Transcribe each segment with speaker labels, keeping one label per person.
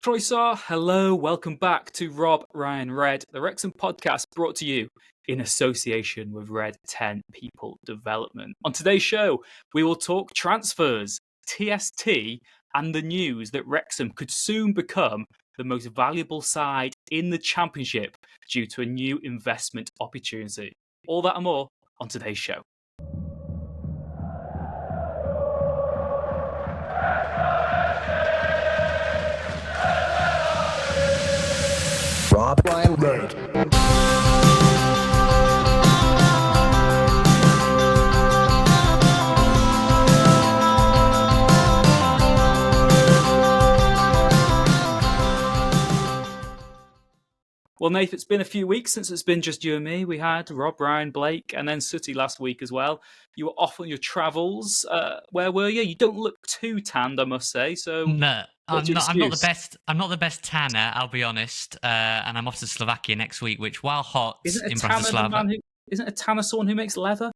Speaker 1: Croeso, hello, welcome back to Rob, Ryan, Red, the Wrexham podcast brought to you in association with Red 10 People Development. On today's show, we will talk transfers, TST, and the news that Wrexham could soon become the most valuable side in the Championship due to a new investment opportunity. All that and more on today's show.
Speaker 2: Rob, Ryan, Red.
Speaker 1: Well, Nath, it's been a few weeks since it's been just you and me. We had Rob, Ryan, Blake, and then Sooty last week as well. You were off on your travels. Where were you? You don't look too tanned, I must say. So
Speaker 3: no, I'm not the best. I'm not the best tanner, I'll be honest. And I'm off to Slovakia next week, which, while hot in Bratislava,
Speaker 1: isn't a tanner someone who makes leather?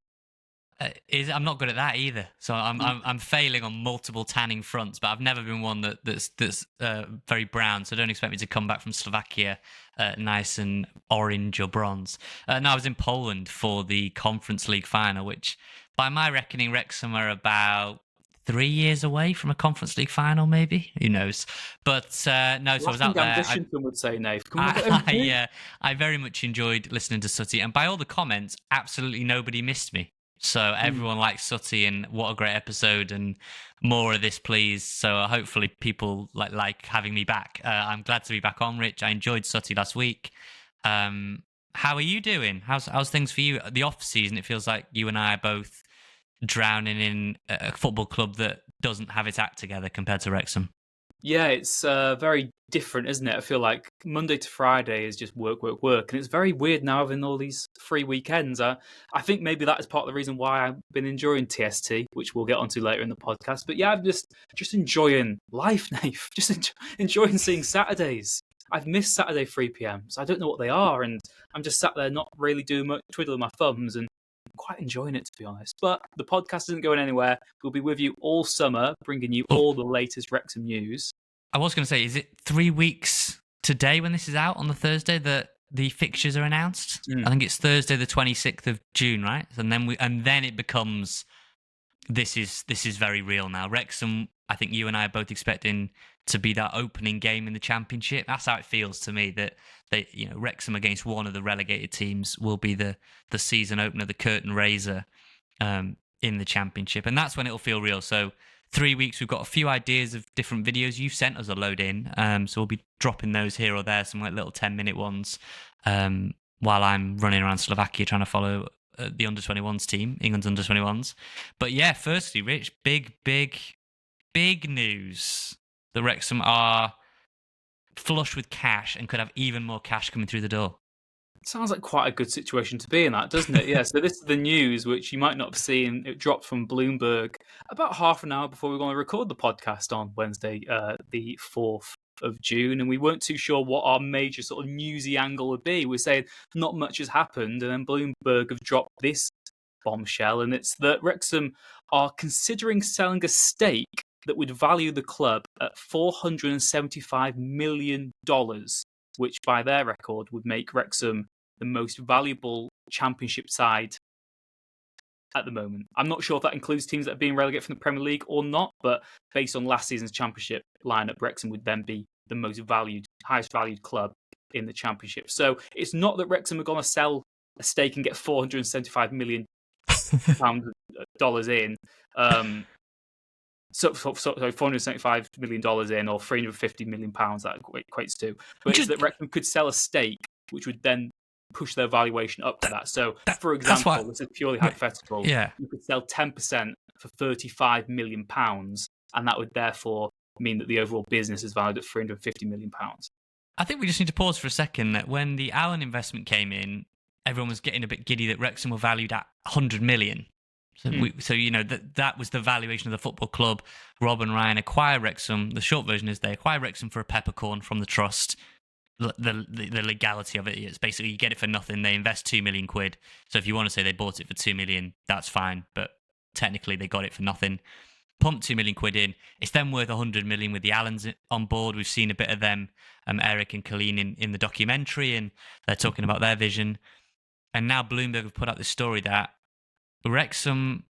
Speaker 3: I'm not good at that either. So I'm failing on multiple tanning fronts. But I've never been one that's very brown. So don't expect me to come back from Slovakia nice and orange or bronze. No, I was in Poland for the Conference League final, which, by my reckoning, Wrexham are about 3 years away from a Conference League final, maybe. Who knows? But no, so I was out there.
Speaker 1: Ambition, some would say, Nave.
Speaker 3: I very much enjoyed listening to Sooty, and by all the comments, absolutely nobody missed me. So everyone likes Sooty, and what a great episode, and more of this, please. So hopefully people like having me back. I'm glad to be back on, Rich. I enjoyed Sooty last week. How are you doing? How's things for you? The off season, it feels like you and I are both drowning in a football club that doesn't have its act together compared to Wrexham.
Speaker 1: Yeah, it's very different, isn't it? I feel like Monday to Friday is just work. And it's very weird now having all these free weekends. I think maybe that is part of the reason why I've been enjoying TST, which we'll get onto later in the podcast. But yeah, I'm just enjoying life, Nave. Just enjoying seeing Saturdays. I've missed Saturday 3 p.m, so I don't know what they are. And I'm just sat there not really doing much, twiddling my thumbs, and I'm quite enjoying it, to be honest. But the podcast isn't going anywhere. We'll be with you all summer, bringing you all the latest Wrexham news.
Speaker 3: I was going to say, is it 3 weeks today when this is out on the Thursday that the fixtures are announced? I think it's Thursday, the 26th of June, right? And then it becomes this is very real now. Wrexham, I think you and I are both expecting to be that opening game in the Championship. That's how it feels to me, that Wrexham against one of the relegated teams will be the season opener, the curtain raiser in the Championship, and that's when it'll feel real. So 3 weeks, we've got a few ideas of different videos. You've sent us a load in, so we'll be dropping those here or there, some like little 10-minute ones, while I'm running around Slovakia trying to follow the under-21s team, England's under-21s. But yeah, firstly, Rich, big news. The Wrexham are flush with cash and could have even more cash coming through the door.
Speaker 1: Sounds like quite a good situation to be in, that, doesn't it? Yeah, so this is the news, which you might not have seen. It dropped from Bloomberg about half an hour before we were going to record the podcast on Wednesday, the 4th of June, and we weren't too sure what our major sort of newsy angle would be. We're saying not much has happened, and then Bloomberg have dropped this bombshell, and it's that Wrexham are considering selling a stake that would value the club at $475 million, which by their record would make Wrexham the most valuable Championship side at the moment. I'm not sure if that includes teams that are being relegated from the Premier League or not, but based on last season's Championship lineup, Wrexham would then be the most highest valued club in the Championship. So it's not that Wrexham are going to sell a stake and get $475 million in. So $475 million in, or £350 million that equates to. But it's that Wrexham could sell a stake, which would then push their valuation up to that. So, for example, this is purely hypothetical.
Speaker 3: Yeah.
Speaker 1: You could sell 10% for £35 million, and that would therefore mean that the overall business is valued at £350 million.
Speaker 3: I think we just need to pause for a second. That when the Allen investment came in, everyone was getting a bit giddy that Wrexham were valued at 100 million. So, that was the valuation of the football club. Rob and Ryan acquire Wrexham. The short version is they acquire Wrexham for a peppercorn from the trust. The legality of it is basically you get it for nothing. They invest £2 million. So if you want to say they bought it for 2 million, that's fine. But technically they got it for nothing. pumped 2 million quid in. It's then worth 100 million with the Allens on board. We've seen a bit of them, Eric and Colleen in the documentary, and they're talking about their vision. And now Bloomberg have put out this story that Wrexham,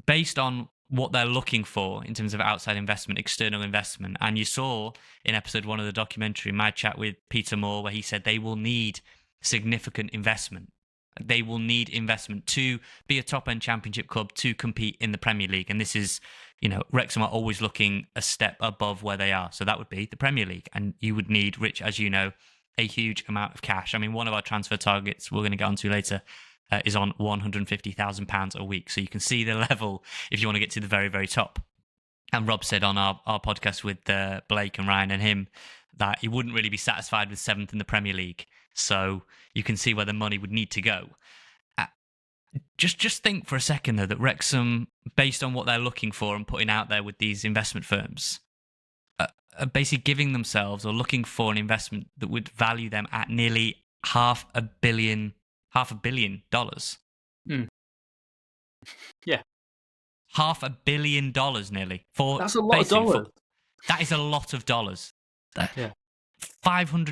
Speaker 3: based on what they're looking for in terms of outside investment, external investment, and you saw in episode 1 of the documentary, my chat with Peter Moore, where he said they will need significant investment. They will need investment to be a top-end championship club to compete in the Premier League. And this is, Wrexham are always looking a step above where they are. So that would be the Premier League. And you would need, Rich, as you know, a huge amount of cash. I mean, one of our transfer targets we're going to get onto later is on £150,000 a week. So you can see the level if you want to get to the very, very top. And Rob said on our podcast with Blake and Ryan and him that he wouldn't really be satisfied with 7th in the Premier League. So you can see where the money would need to go. Just think for a second, though, that Wrexham, based on what they're looking for and putting out there with these investment firms, are basically giving themselves or looking for an investment that would value them at nearly $500 million.
Speaker 1: Yeah.
Speaker 3: $500 million nearly.
Speaker 1: That's a lot of dollars.
Speaker 3: That is a lot of dollars.
Speaker 1: Yeah.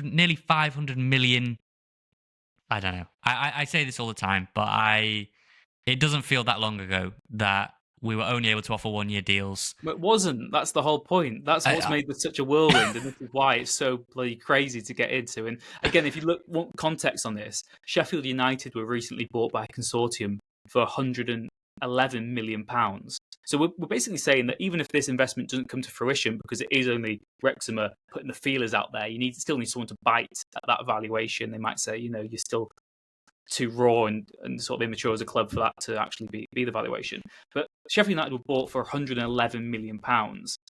Speaker 3: Nearly 500 million. I don't know. I say this all the time, but it doesn't feel that long ago that we were only able to offer 1-year deals.
Speaker 1: But it wasn't. That's the whole point. That's what's made this such a whirlwind, and this is why it's so bloody crazy to get into. And again, if you want context on this, Sheffield United were recently bought by a consortium for £111 million. So we're basically saying that even if this investment doesn't come to fruition, because it is only Wrexham are putting the feelers out there, you still need someone to bite at that valuation. They might say, you're still too raw and sort of immature as a club for that to actually be the valuation. But Sheffield United were bought for £111 million,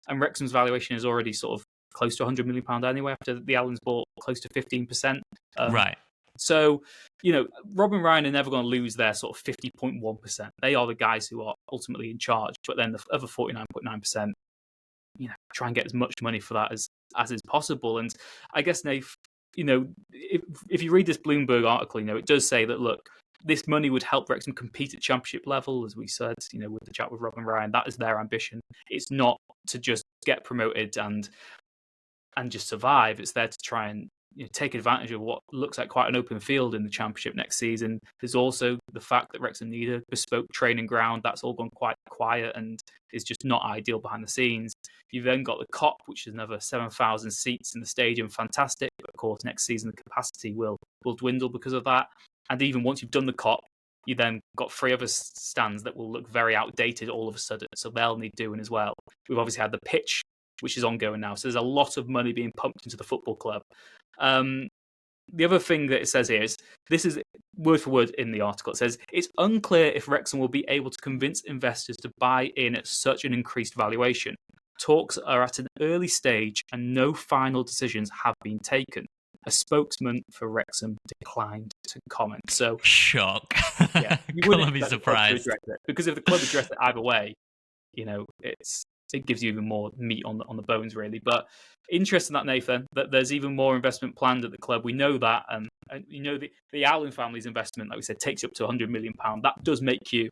Speaker 1: and Wrexham's valuation is already sort of close to £100 million anyway, after the Allens bought close to 15%.
Speaker 3: Right.
Speaker 1: So, Rob and Ryan are never going to lose their sort of 50.1%. They are the guys who are ultimately in charge. But then the other 49.9%, try and get as much money for that as is possible. And I guess, Nath, if you read this Bloomberg article, it does say that, look, this money would help Wrexham compete at championship level, as we said, with the chat with Rob and Ryan. That is their ambition. It's not to just get promoted and just survive. It's there to try and take advantage of what looks like quite an open field in the Championship next season. There's also the fact that Wrexham need a bespoke training ground. That's all gone quite quiet and is just not ideal behind the scenes. You've then got the COP, which is another 7,000 seats in the stadium. Fantastic. But of course, next season, the capacity will dwindle because of that. And even once you've done the COP, you then got 3 other stands that will look very outdated all of a sudden. So they'll need doing as well. We've obviously had the pitch, which is ongoing now. So there's a lot of money being pumped into the football club. The other thing that it says here is, this is word for word in the article, it says, it's unclear if Wrexham will be able to convince investors to buy in at such an increased valuation. Talks are at an early stage and no final decisions have been taken. A spokesman for Wrexham declined to comment. So,
Speaker 3: shock.
Speaker 1: Yeah, you
Speaker 3: wouldn't be surprised.
Speaker 1: Because if the club addressed it either way, it gives you even more meat on the bones, really. But interesting that, Nathan, that there's even more investment planned at the club. We know that, and the Allen family's investment, like we said, takes you up to £100 million. That does make you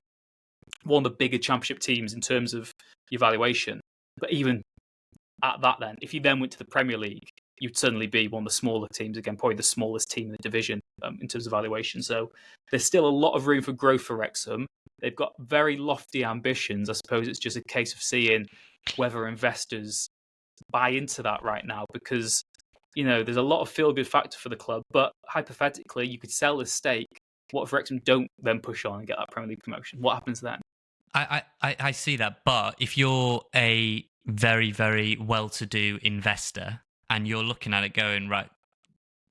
Speaker 1: one of the bigger championship teams in terms of your valuation. But even at that, then, if you then went to the Premier League, you'd suddenly be one of the smaller teams again, probably the smallest team in the division in terms of valuation. So there's still a lot of room for growth for Wrexham. They've got very lofty ambitions. I suppose it's just a case of seeing whether investors buy into that right now, because there's a lot of feel-good factor for the club. But hypothetically, you could sell this stake. What if Wrexham don't then push on and get that Premier League promotion? What happens then?
Speaker 3: I see that, but if you're a very, very well-to-do investor and you're looking at it going, right,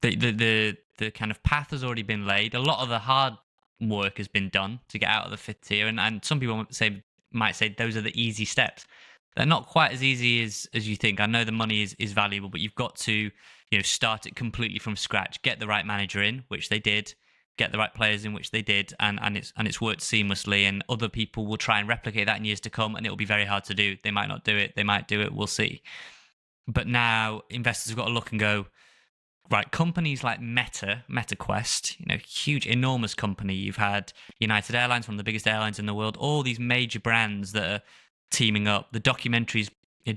Speaker 3: the kind of path has already been laid. A lot of the hard work has been done to get out of the 5th tier, and some people might say those are the easy steps. They're not quite as easy as you think. I know the money is valuable, but you've got to start it completely from scratch. Get the right manager in, which they did. Get the right players in, which they did, and it's worked seamlessly. And other people will try and replicate that in years to come, and it will be very hard to do. They might not do it. They might do it. We'll see. But now investors have got to look and go, right, companies like MetaQuest, huge, enormous company. You've had United Airlines, one of the biggest airlines in the world, all these major brands that are teaming up. The documentaries,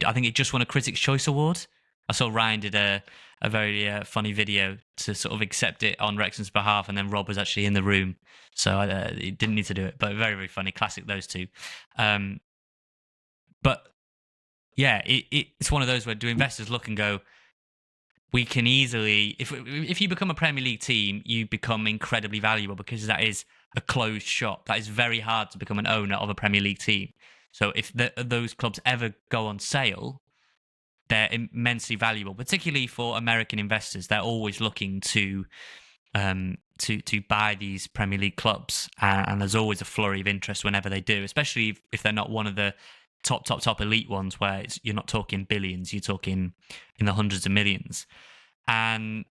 Speaker 3: I think it just won a Critics' Choice Award. I saw Ryan did a very funny video to sort of accept it on Wrexham's behalf, and then Rob was actually in the room, so he didn't need to do it. But very, very funny, classic those two. But yeah, it's one of those where do investors look and go, we can easily, if you become a Premier League team, you become incredibly valuable because that is a closed shop. That is very hard to become an owner of a Premier League team. So if those clubs ever go on sale, they're immensely valuable, particularly for American investors. They're always looking to buy these Premier League clubs, and there's always a flurry of interest whenever they do, especially if they're not one of the top elite ones where you're not talking billions, you're talking in the hundreds of millions. And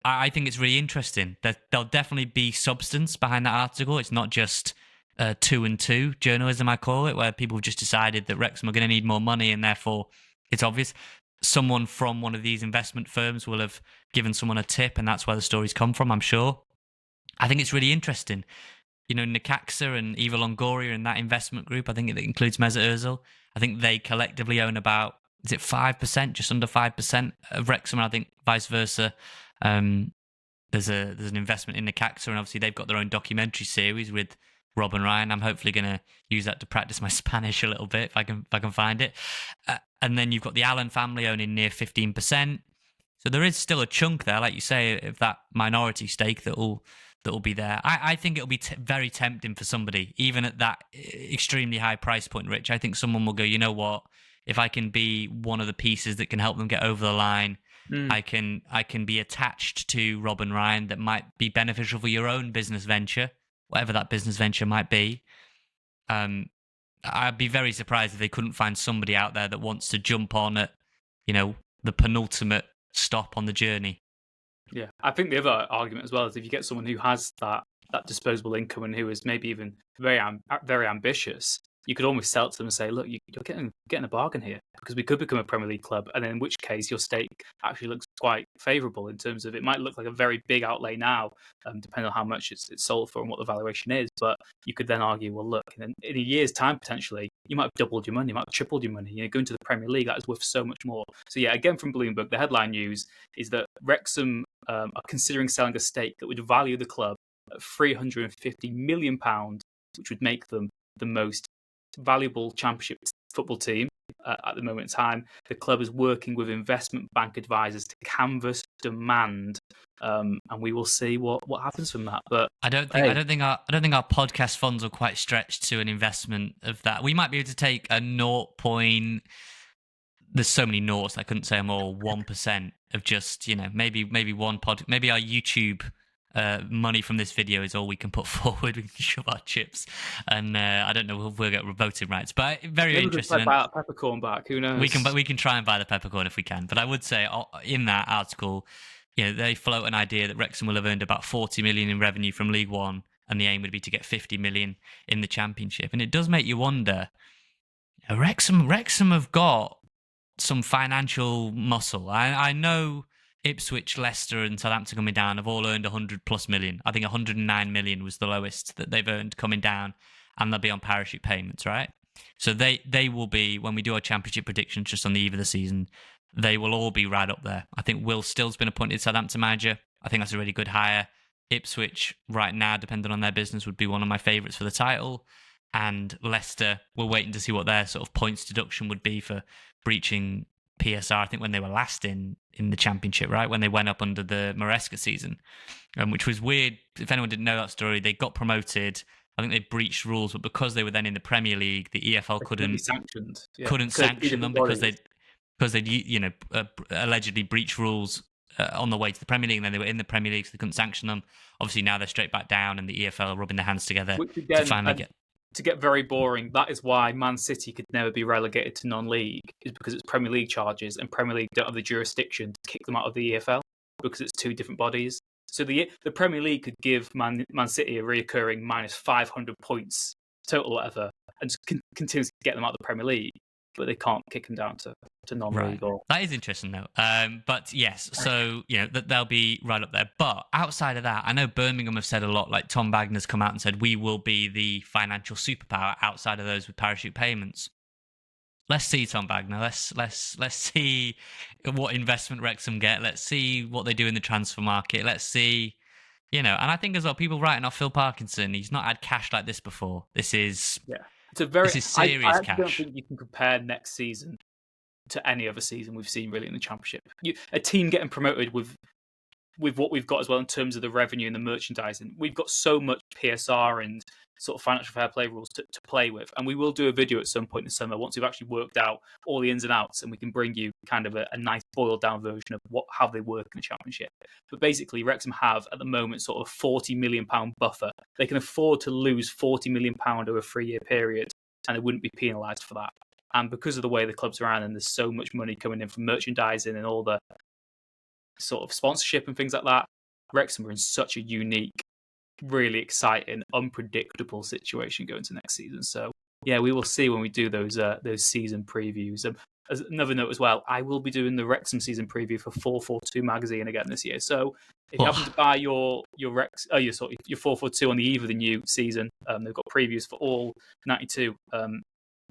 Speaker 3: I think it's really interesting that there'll definitely be substance behind that article. It's not just 2-2 journalism, I call it, where people have just decided that Wrexham are going to need more money and therefore it's obvious. Someone from one of these investment firms will have given someone a tip, and that's where the stories come from, I'm sure. I think it's really interesting. You know, Necaxa and Eva Longoria in that investment group, I think it includes Mesut Ozil. I think they collectively own about, is it 5%, just under 5% of Wrexham, and I think vice versa. There's an investment in Necaxa, and obviously they've got their own documentary series with Rob and Ryan. I'm hopefully going to use that to practice my Spanish a little bit if I can find it. And then you've got the Allen family owning near 15%. So there is still a chunk there, like you say, of that minority stake that will be there. I think it'll be very tempting for somebody, even at that extremely high price point, Rich. I think someone will go, you know what? If I can be one of the pieces that can help them get over the line, I can be attached to Rob and Ryan that might be beneficial for your own business venture, whatever that business venture might be. I'd be very surprised if they couldn't find somebody out there that wants to jump on at, you know, the penultimate stop on the journey.
Speaker 1: Yeah, I think the other argument as well is if you get someone who has that disposable income and who is maybe even very ambitious, you could almost sell it to them and say, look, you're getting a bargain here because we could become a Premier League club, and then in which case your stake actually looks quite favourable in terms of it might look like a very big outlay now, depending on how much it's sold for and what the valuation is. But you could then argue, well, look, in a year's time potentially you might have doubled your money, you might have tripled your money. You know, going to the Premier League, that is worth so much more. So yeah, again from Bloomberg, the headline news is that Wrexham are considering selling a stake that would value the club at £350 million, which would make them the most valuable Championship football team at the moment in time. The club is working with investment bank advisors to canvass demand, and we will see what happens from that. But
Speaker 3: I don't think our podcast funds are quite stretched to an investment of that. We might be able to take a 0. There's so many noughts I couldn't say them all. 1% of just, you know, maybe one maybe our YouTube money from this video is all we can put forward. We can shove our chips, and I don't know if we'll get voting rights, but very interesting.
Speaker 1: Buy that peppercorn back. Who knows?
Speaker 3: We can try and buy the peppercorn if we can. But I would say in that article, you know, they float an idea that Wrexham will have earned about 40 million in revenue from League One, and the aim would be to get 50 million in the Championship. And it does make you wonder. Wrexham have got some financial muscle. I know Ipswich, Leicester and Southampton coming down have all earned 100+ million. I think 109 million was the lowest that they've earned coming down, and they'll be on parachute payments, right? So they will be, when we do our Championship predictions just on the eve of the season, they will all be right up there. I think Will Still's been appointed Southampton manager. I think that's a really good hire. Ipswich right now, depending on their business, would be one of my favourites for the title. And Leicester, we're waiting to see what their sort of points deduction would be for breaching PSR. I think when they were last in the Championship, right, when they went up under the Maresca season, which was weird. If anyone didn't know that story, they got promoted. I think they breached rules, but because they were then in the Premier League, the EFL couldn't sanction them because they'd allegedly breached rules on the way to the Premier League, and then they were in the Premier League, so they couldn't sanction them. Obviously now they're straight back down, and the EFL are rubbing their hands together to finally get
Speaker 1: very boring. That is why Man City could never be relegated to non-league, is because it's Premier League charges, and Premier League don't have the jurisdiction to kick them out of the EFL because it's two different bodies. So the Premier League could give Man City a reoccurring minus 500 points total, whatever, and just continuously get them out of the Premier League, but they can't kick them down to non-league.
Speaker 3: Right. That is interesting, though. But yes, so they'll be right up there. But outside of that, I know Birmingham have said a lot. Like Tom Wagner's come out and said we will be the financial superpower outside of those with parachute payments. let's see, Tom Bagner. Let's see what investment Wrexham get. Let's see what they do in the transfer market. Let's see, and I think as well, people writing off Phil Parkinson. He's not had cash like this before. This is this is serious
Speaker 1: I
Speaker 3: cash.
Speaker 1: don't think you can compare next season to any other season we've seen really in the Championship. A team getting promoted with what we've got as well in terms of the revenue and the merchandising. We've got so much PSR and sort of financial fair play rules to play with. And we will do a video at some point in the summer once we've actually worked out all the ins and outs, and we can bring you kind of a nice boiled down version of how they work in the Championship. But basically, Wrexham have at the moment sort of a £40 million buffer. They can afford to lose £40 million over a 3-year period, and they wouldn't be penalised for that. And because of the way the club's around, and there's so much money coming in from merchandising and all the sort of sponsorship and things like that, Wrexham are in such a unique, really exciting, unpredictable situation going to next season. So yeah, we will see when we do those season previews. As another note as well, I will be doing the Wrexham season preview for 442 magazine again this year. So if you happen to buy your 442 on the eve of the new season, they've got previews for all 92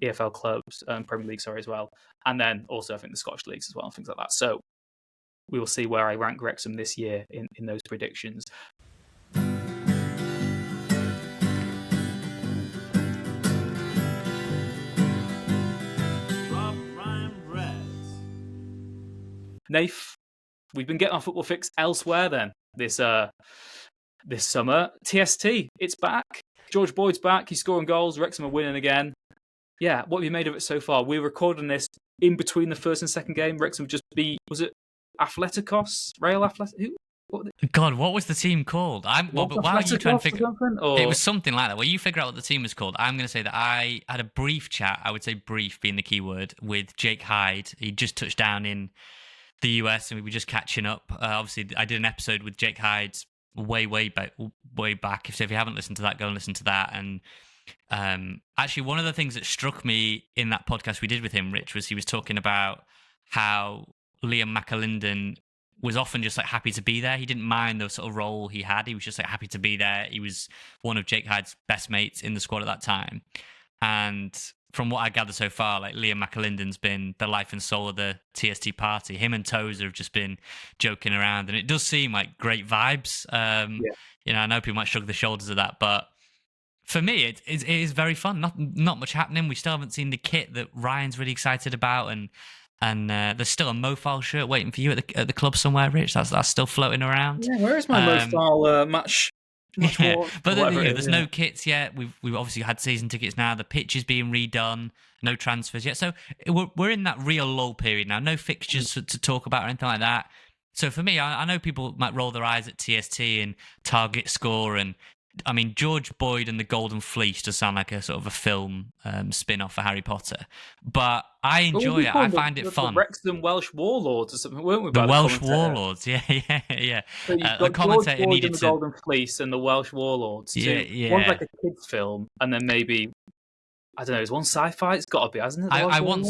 Speaker 1: EFL clubs, Premier League, as well, and then also I think the Scottish leagues as well and things like that. So we will see where I rank Wrexham this year in those predictions. Nath, we've been getting our football fix elsewhere then this summer. TST, it's back. George Boyd's back. He's scoring goals. Wrexham are winning again. Yeah, what have you made of it so far? We're recording this in between the first and second game. Wrexham just beat, was it Athleticos? Real Athletic?
Speaker 3: God, what was the team called? But why are you trying to figure? It was something like that. Well, you figure out what the team was called. I'm going to say that I had a brief chat. I would say brief being the key word with Jake Hyde. He just touched down in the US, and we were just catching up. Obviously, I did an episode with Jake Hyde way back. So if you haven't listened to that, go and listen to that. And actually, one of the things that struck me in that podcast we did with him, Rich, was he was talking about how Liam McAlinden was often just like happy to be there. He didn't mind the sort of role he had. He was just like happy to be there. He was one of Jake Hyde's best mates in the squad at that time. And from what I gather so far, like Liam McAlinden's been the life and soul of the TST party. Him and Tozer have just been joking around, and it does seem like great vibes. I know people might shrug their shoulders at that, but for me, it is very fun. Not much happening. We still haven't seen the kit that Ryan's really excited about, and there's still a Mofile shirt waiting for you at the club somewhere, Rich. That's still floating around.
Speaker 1: Yeah, where is my Mofile match?
Speaker 3: More, but there's no kits yet. We've obviously had season tickets now. The pitch is being redone. No transfers yet. So we're in that real lull period now. No fixtures to talk about or anything like that. So for me, I know people might roll their eyes at TST and target score, and I mean George Boyd and the Golden Fleece does sound like a sort of a film spin-off for Harry Potter. But I enjoy it. I find it fun.
Speaker 1: The Wrexham Welsh Warlords or something, weren't we?
Speaker 3: The Welsh Warlords, yeah.
Speaker 1: So you've got the commentator George needed the Golden Fleece and the Welsh Warlords. Yeah. One's like a kids' film, and then maybe I don't know. Is one sci-fi? It's got to be, hasn't it?
Speaker 3: I want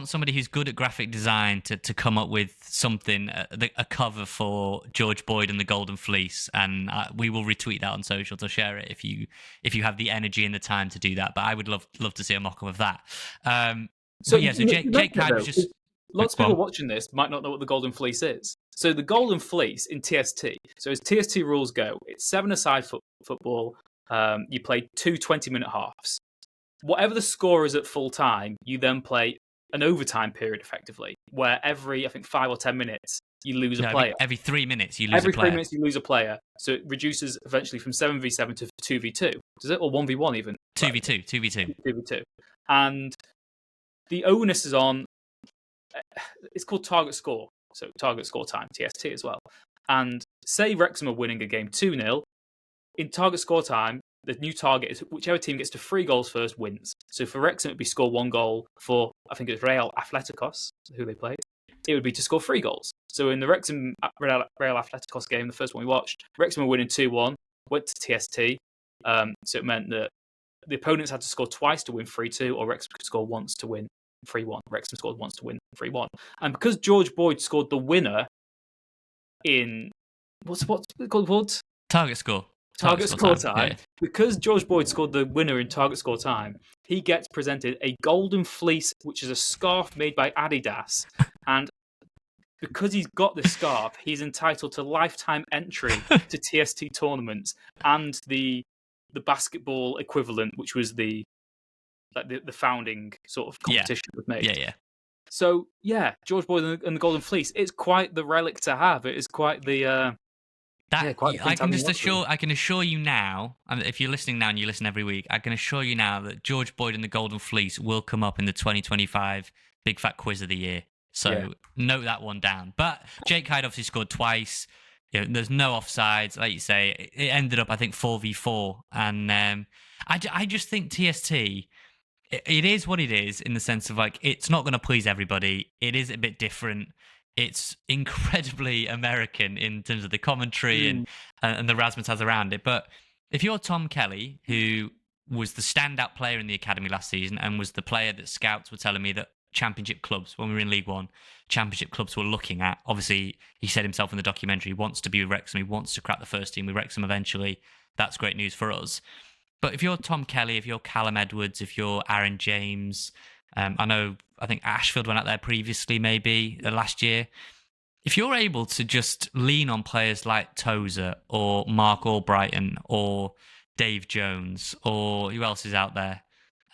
Speaker 3: somebody who's good at graphic design to come up with something, a cover for George Boyd and the Golden Fleece, and we will retweet that on social to share it if you have the energy and the time to do that. But I would love to see a mock-up of that. So Jake Hyde was just.
Speaker 1: Lots of people watching this might not know what the Golden Fleece is. So the Golden Fleece in TST. So as TST rules go, it's 7-a-side football. You play 2 20-minute halves. Whatever the score is at full time, you then play an overtime period effectively, where every, I think, 5 or 10 minutes, you lose a player.
Speaker 3: Every 3 minutes, you lose a player.
Speaker 1: Every 3 minutes, you lose a player. So it reduces eventually from 7v7 to 2v2. Does it? Or 1v1 even? 2v2. And the onus is on, it's called target score. So target score time, TST as well. And say Wrexham are winning a game 2-0, in target score time, the new target is whichever team gets to 3 goals first wins. So for Wrexham, it would be score 1 goal. For, I think it's Real Athleticos, who they played, it would be to score 3 goals. So in the Wrexham Real Athleticos game, the first one we watched, Wrexham were winning 2-1, went to TST. So it meant that the opponents had to score twice to win 3-2, or Wrexham could score once to win 3-1. Wrexham scored once to win 3-1. And because George Boyd scored the winner in, what's it called?
Speaker 3: Target score.
Speaker 1: Target score time. Yeah. Because George Boyd scored the winner in target score time, he gets presented a golden fleece, which is a scarf made by Adidas. And because he's got this scarf, he's entitled to lifetime entry to TST tournaments and the basketball equivalent, which was the founding sort of competition was made.
Speaker 3: Yeah.
Speaker 1: So, George Boyd and the Golden Fleece, it's quite the relic to have. It is quite the...
Speaker 3: I can assure you now, and if you're listening now and you listen every week, I can assure you now that George Boyd and the Golden Fleece will come up in the 2025 Big Fat Quiz of the Year. So note that one down. But Jake Hyde obviously scored twice. There's no offsides. Like you say, it ended up, I think, 4v4. And I just think TST, it is what it is in the sense of, like, it's not going to please everybody. It is a bit different. It's incredibly American in terms of the commentary and the razzmatazz around it. But if you're Tom Kelly, who was the standout player in the academy last season and was the player that scouts were telling me that Championship clubs, when we were in League One, Championship clubs were looking at. Obviously, he said himself in the documentary, he wants to be with Wrexham, he wants to crack the first team with Wrexham eventually. That's great news for us. But if you're Tom Kelly, if you're Callum Edwards, if you're Aaron James... I think Ashfield went out there previously, maybe last year. If you're able to just lean on players like Tozer or Mark Albrighton or Dave Jones or who else is out there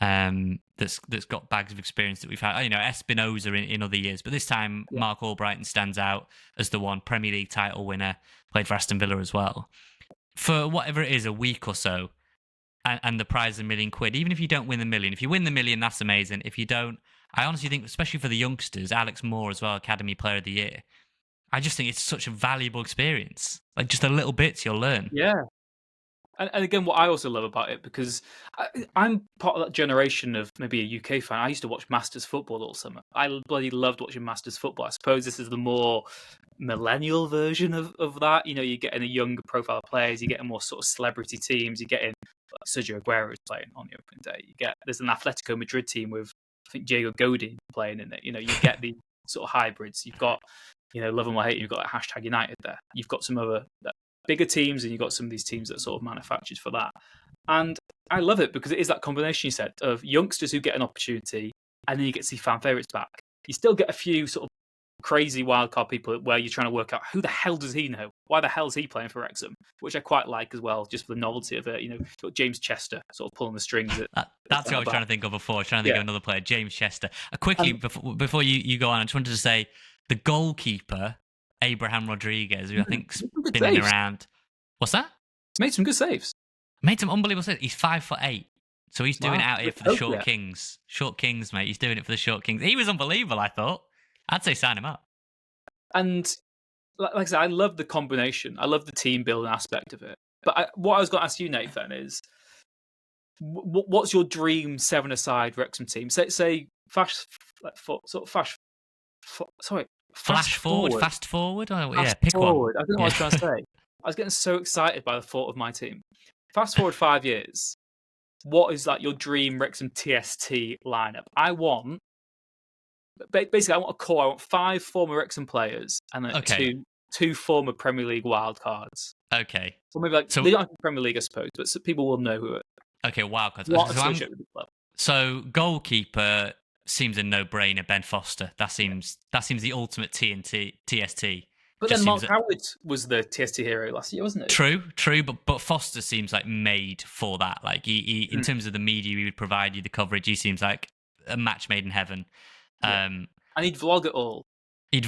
Speaker 3: that's got bags of experience that we've had, Espinoza in other years, but this time Mark Albrighton stands out as the one. Premier League title winner, played for Aston Villa as well. For whatever it is, a week or so, and the prize is £1 million. Even if you don't win the million, if you win the million, that's amazing. If you don't, I honestly think, especially for the youngsters, Alex Moore as well, Academy Player of the Year, I just think it's such a valuable experience. Like, just the little bits you'll learn.
Speaker 1: Yeah. And again, what I also love about it, because I'm part of that generation of maybe a UK fan. I used to watch Masters football all summer. I bloody loved watching Masters football. I suppose this is the more millennial version of that. You're getting a younger profile of players, you're getting more sort of celebrity teams, you're getting Sergio Aguero is playing on the opening day. There's an Atletico Madrid team with, I think, Diego Godin playing in it. You get the sort of hybrids. You've got, love them or hate them, you've got like #United there. You've got some other bigger teams, and you've got some of these teams that are sort of manufactured for that. And I love it because it is that combination you said of youngsters who get an opportunity, and then you get to see fan favourites back. You still get a few sort of crazy wildcard people where you're trying to work out who the hell does he know? Why the hell is he playing for Wrexham? Which I quite like as well, just for the novelty of it. You've got James Chester sort of pulling the strings.
Speaker 3: That's what I was trying to think of before. I was trying to think of another player, James Chester. Quickly, before you go on, I just wanted to say the goalkeeper, Abraham Rodriguez, who I think's been in around. What's that?
Speaker 1: He's made some good saves.
Speaker 3: Made some unbelievable saves. He's 5'8", so he's doing it out here for the Short Kings. Short Kings, mate. He's doing it for the Short Kings. He was unbelievable, I thought. I'd say sign him up.
Speaker 1: And like I said, I love the combination. I love the team building aspect of it. But what I was going to ask you, Nathan, is what's your dream 7-a-side Wrexham team? Say fast forward.
Speaker 3: Fast forward.
Speaker 1: Pick
Speaker 3: one.
Speaker 1: I don't know what I was trying to say. I was getting so excited by the thought of my team. Fast forward 5 years. What is like your dream Wrexham TST lineup? I want a core. I want 5 former Wrexham players and then two former Premier League wildcards.
Speaker 3: Okay.
Speaker 1: So maybe they don't have Premier League, I suppose, but people will know who it.
Speaker 3: Okay, wildcards. So goalkeeper seems a no-brainer. Ben Foster. That seems the ultimate TST.
Speaker 1: But then Mark Howard was the TST hero last year, wasn't it?
Speaker 3: True. But Foster seems like made for that. Like he in terms of the media, he would provide you the coverage. He seems like a match made in heaven. And
Speaker 1: he'd vlog it all.
Speaker 3: He'd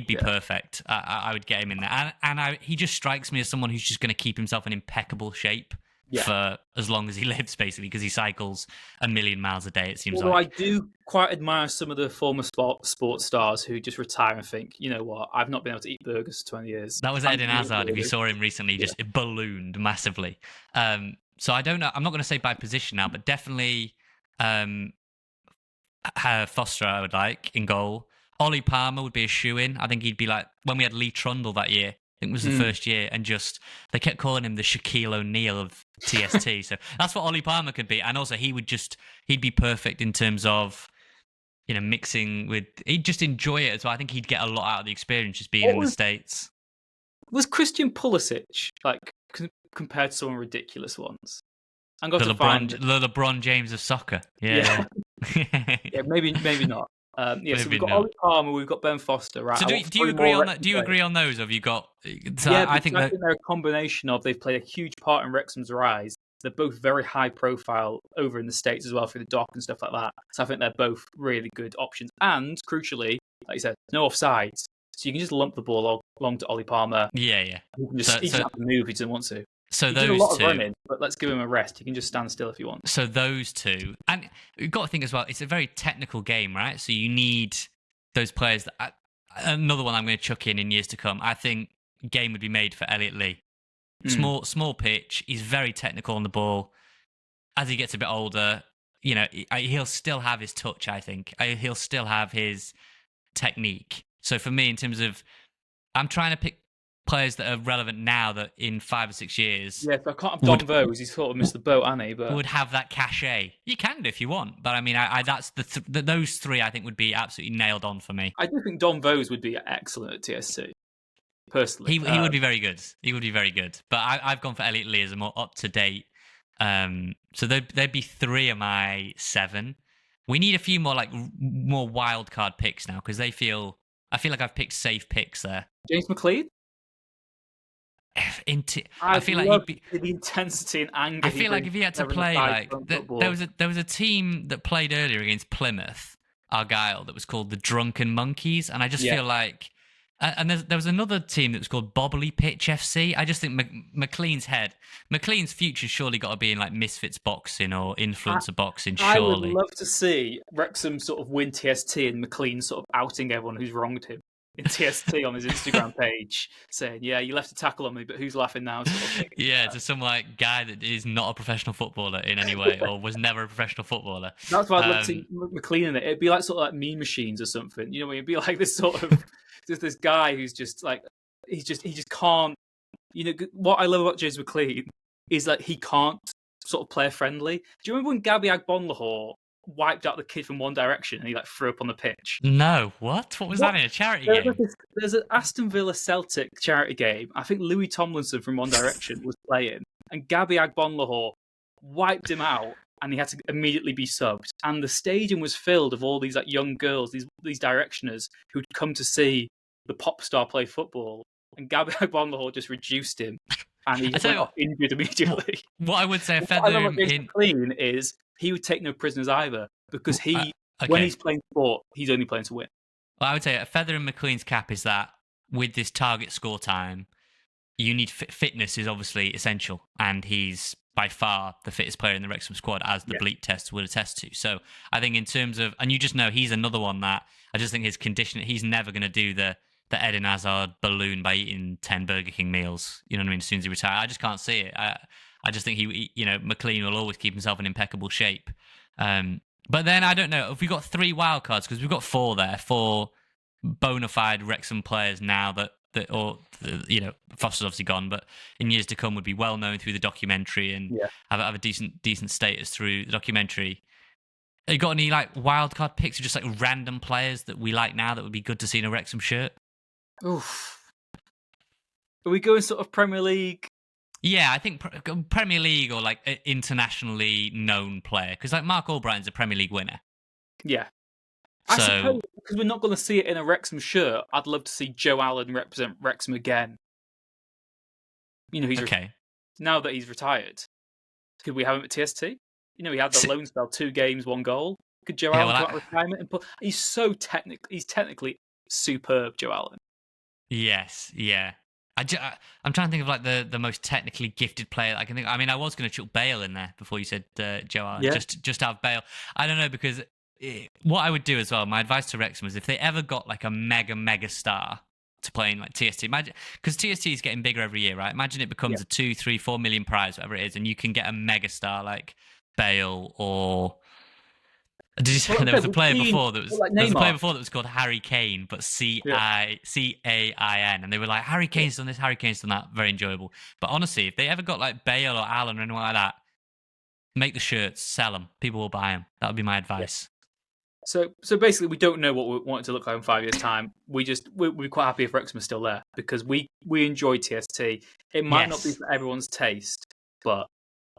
Speaker 3: be perfect. I would get him in there. And he just strikes me as someone who's just going to keep himself in impeccable shape for as long as he lives, basically, because he cycles 1,000,000 miles a day, it seems like.
Speaker 1: I do quite admire some of the former sports stars who just retire and think, you know what, I've not been able to eat burgers for 20 years.
Speaker 3: That was Eden Hazard. If you saw him recently, just ballooned massively. So I don't know. I'm not going to say by position now, but definitely Foster I would like in goal. Ollie Palmer would be a shoe-in. I think he'd be like, when we had Lee Trundle that year, I think it was the first year, and just they kept calling him the Shaquille O'Neal of TST. So that's what Ollie Palmer could be. And also he'd be perfect in terms of, mixing with, he'd just enjoy it as well. I think he'd get a lot out of the experience just being in the States.
Speaker 1: Was Christian Pulisic, compared to some ridiculous ones. I'm going
Speaker 3: The
Speaker 1: to find
Speaker 3: LeBron James of soccer. Yeah.
Speaker 1: yeah, maybe not. So
Speaker 3: Maybe
Speaker 1: we've got
Speaker 3: not.
Speaker 1: Ollie Palmer, we've got Ben Foster, right?
Speaker 3: So do you agree on that? Do you agree on those? Or have you got? So
Speaker 1: Yeah,
Speaker 3: I
Speaker 1: because
Speaker 3: think
Speaker 1: I
Speaker 3: that
Speaker 1: think they're a combination of they've played a huge part in Wrexham's rise. They're both very high profile over in the States as well through the dock and stuff like that. So I think they're both really good options. And crucially, like you said, no offsides. So you can just lump the ball along to Ollie Palmer.
Speaker 3: yeah.
Speaker 1: He can just, he doesn't have to move if he doesn't want to.
Speaker 3: So
Speaker 1: he
Speaker 3: those
Speaker 1: did a lot
Speaker 3: two,
Speaker 1: of running, but let's give him a rest. He can just stand still if he wants.
Speaker 3: So those two, and you've got to think as well, it's a very technical game, right? So you need those players. Another one I'm going to chuck in years to come. I think game would be made for Elliot Lee. Small pitch. He's very technical on the ball. As he gets a bit older, he'll still have his touch. I think he'll still have his technique. So for me, in terms of, I'm trying to pick players that are relevant now that in 5 or 6 years.
Speaker 1: Yeah, I can't have Don Vose. He's sort of missed the boat, hasn't he? But
Speaker 3: would have that cachet. You can do if you want, but I mean, that's those three I think would be absolutely nailed on for me.
Speaker 1: I do think Don Vose would be excellent at TSC. Personally,
Speaker 3: he would be very good. He would be very good. But I've gone for Elliot Lee as a more up to date. So there'd be 3 of my 7. We need a few more more wild card picks now because I feel like I've picked safe picks there.
Speaker 1: James McLean.
Speaker 3: I feel like he'd be
Speaker 1: the intensity and anger.
Speaker 3: I feel like if he had to play there was a team that played earlier against Plymouth, Argyle, that was called the Drunken Monkeys, and I just feel like, and there was another team that was called Bobbly Pitch FC. I just think McLean's future's surely got to be in like Misfits boxing or influencer boxing. Surely,
Speaker 1: I would love to see Wrexham sort of win TST and McLean sort of outing everyone who's wronged him in TST on his Instagram page, saying, "Yeah, you left a tackle on me, but who's laughing now?" Sort of thing.
Speaker 3: Yeah, to some guy that is not a professional footballer in any way, or was never a professional footballer.
Speaker 1: That's why I'd love to see McLean in it. It'd be like sort of like Meme Machines or something. You know, it'd be like this sort of just this guy who's just like he just can't. You know, what I love about James McLean is that he can't sort of play friendly. Do you remember when Gabby Agbonlahor wiped out the kid from One Direction and he threw up on the pitch?
Speaker 3: No, what was that in a charity game?
Speaker 1: There's an Aston Villa Celtic charity game. I think Louis Tomlinson from One Direction was playing, and Gabby Agbonlahor wiped him out, and he had to immediately be subbed. And the stadium was filled of all these young girls, these Directioners who'd come to see the pop star play football, and Gabby Agbonlahor just reduced him, and he went off injured immediately.
Speaker 3: What I would say,
Speaker 1: clean is he would take no prisoners either, because when he's playing sport, he's only playing to win.
Speaker 3: Well, I would say a feather in McLean's cap is that with this target score time, you need fitness is obviously essential, and he's by far the fittest player in the Wrexham squad, as the bleep tests would attest to. So I think in terms of, and you just know he's another one that I just think his condition, he's never going to do the Eden Hazard balloon by eating 10 Burger King meals. You know what I mean? As soon as he retires, I just can't see it. I just think McLean will always keep himself in impeccable shape. But then I don't know if we've got 3 wild cards, because we've got 4 there, 4 bona fide Wrexham players now Foster's obviously gone, but in years to come would be well known through the documentary and have a decent status through the documentary. Have you got any wild card picks or just random players that we like now that would be good to see in a Wrexham shirt?
Speaker 1: Oof. Are we going sort of Premier League?
Speaker 3: Yeah, I think Premier League or internationally known player, because Mark Albrighton's a Premier League winner.
Speaker 1: Yeah. I suppose because we're not going to see it in a Wrexham shirt, I'd love to see Joe Allen represent Wrexham again. You know, he's
Speaker 3: okay.
Speaker 1: Now that he's retired, could we have him at TST? You know, he had the loan spell, 2 games, 1 goal. Could Joe Allen go out of retirement and put? He's so technically superb, Joe Allen. Yes,
Speaker 3: yeah. I'm trying to think of the most technically gifted player I can think of. I mean, I was going to chuck Bale in there before you said Joe Allen. Yeah. Just have Bale. I don't know, because what I would do as well, my advice to Wrexham is if they ever got a mega star to play in TST, imagine, because TST is getting bigger every year, right? Imagine it becomes a 2, 3, 4 million prize, whatever it is, and you can get a mega star like Bale or. Did you say there was a player before that was there was a player before that was called Harry Kane, but Cain, and they were like, Harry Kane's done this, Harry Kane's done that, very enjoyable. But honestly, if they ever got Bale or Allen or anyone like that, make the shirts, sell them, people will buy them. That would be my advice.
Speaker 1: So basically, we don't know what we want it to look like in 5 years' time. We're quite happy if Wrexham is still there because we enjoy TST. It might not be
Speaker 3: Yes.
Speaker 1: for everyone's taste, but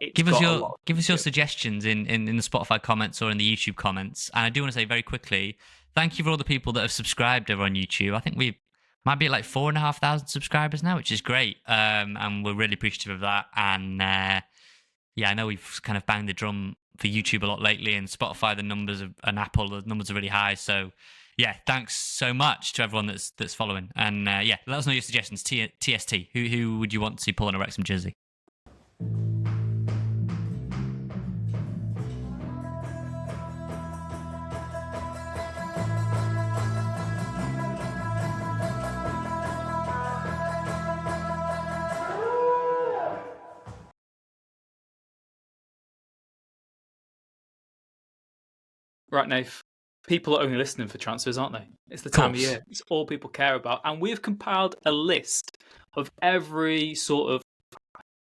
Speaker 1: it's
Speaker 3: Give us
Speaker 1: got a
Speaker 3: your
Speaker 1: lot.
Speaker 3: suggestions in the Spotify comments or in the YouTube comments. And I do want to say very quickly, thank you for all the people that have subscribed over on YouTube. I think we might be at like 4,500 subscribers now, which is great. And we're really appreciative of that. And yeah, I know we've kind of banged the drum for YouTube a lot lately, and Spotify, and Apple, the numbers are really high. So yeah, thanks so much to everyone that's following. And yeah, let us know your suggestions. TST, who would you want to pull on a Wrexham jersey?
Speaker 1: Right, Nath. People are only listening for transfers, aren't they? It's the time of year. It's all people care about. And we have compiled a list of every sort of,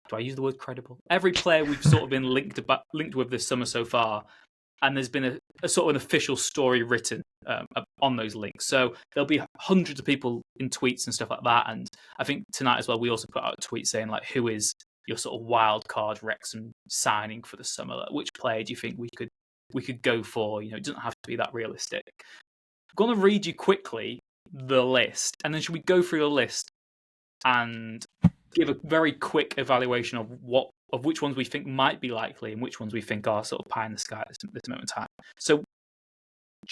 Speaker 1: do I use the word credible? Every player we've sort of been linked with this summer so far. And there's been a sort of an official story written on those links. So there'll be hundreds of people in tweets and stuff like that. And I think tonight as well, we also put out a tweet saying, like, who is your sort of wild card Wrexham signing for the summer? Like, which player do you think we could go for? You know, it doesn't have to be that realistic. I'm going to read you quickly the list, and then should we go through the list and give a very quick evaluation of which ones we think might be likely and which ones we think are sort of pie in the sky at this moment in time. So, do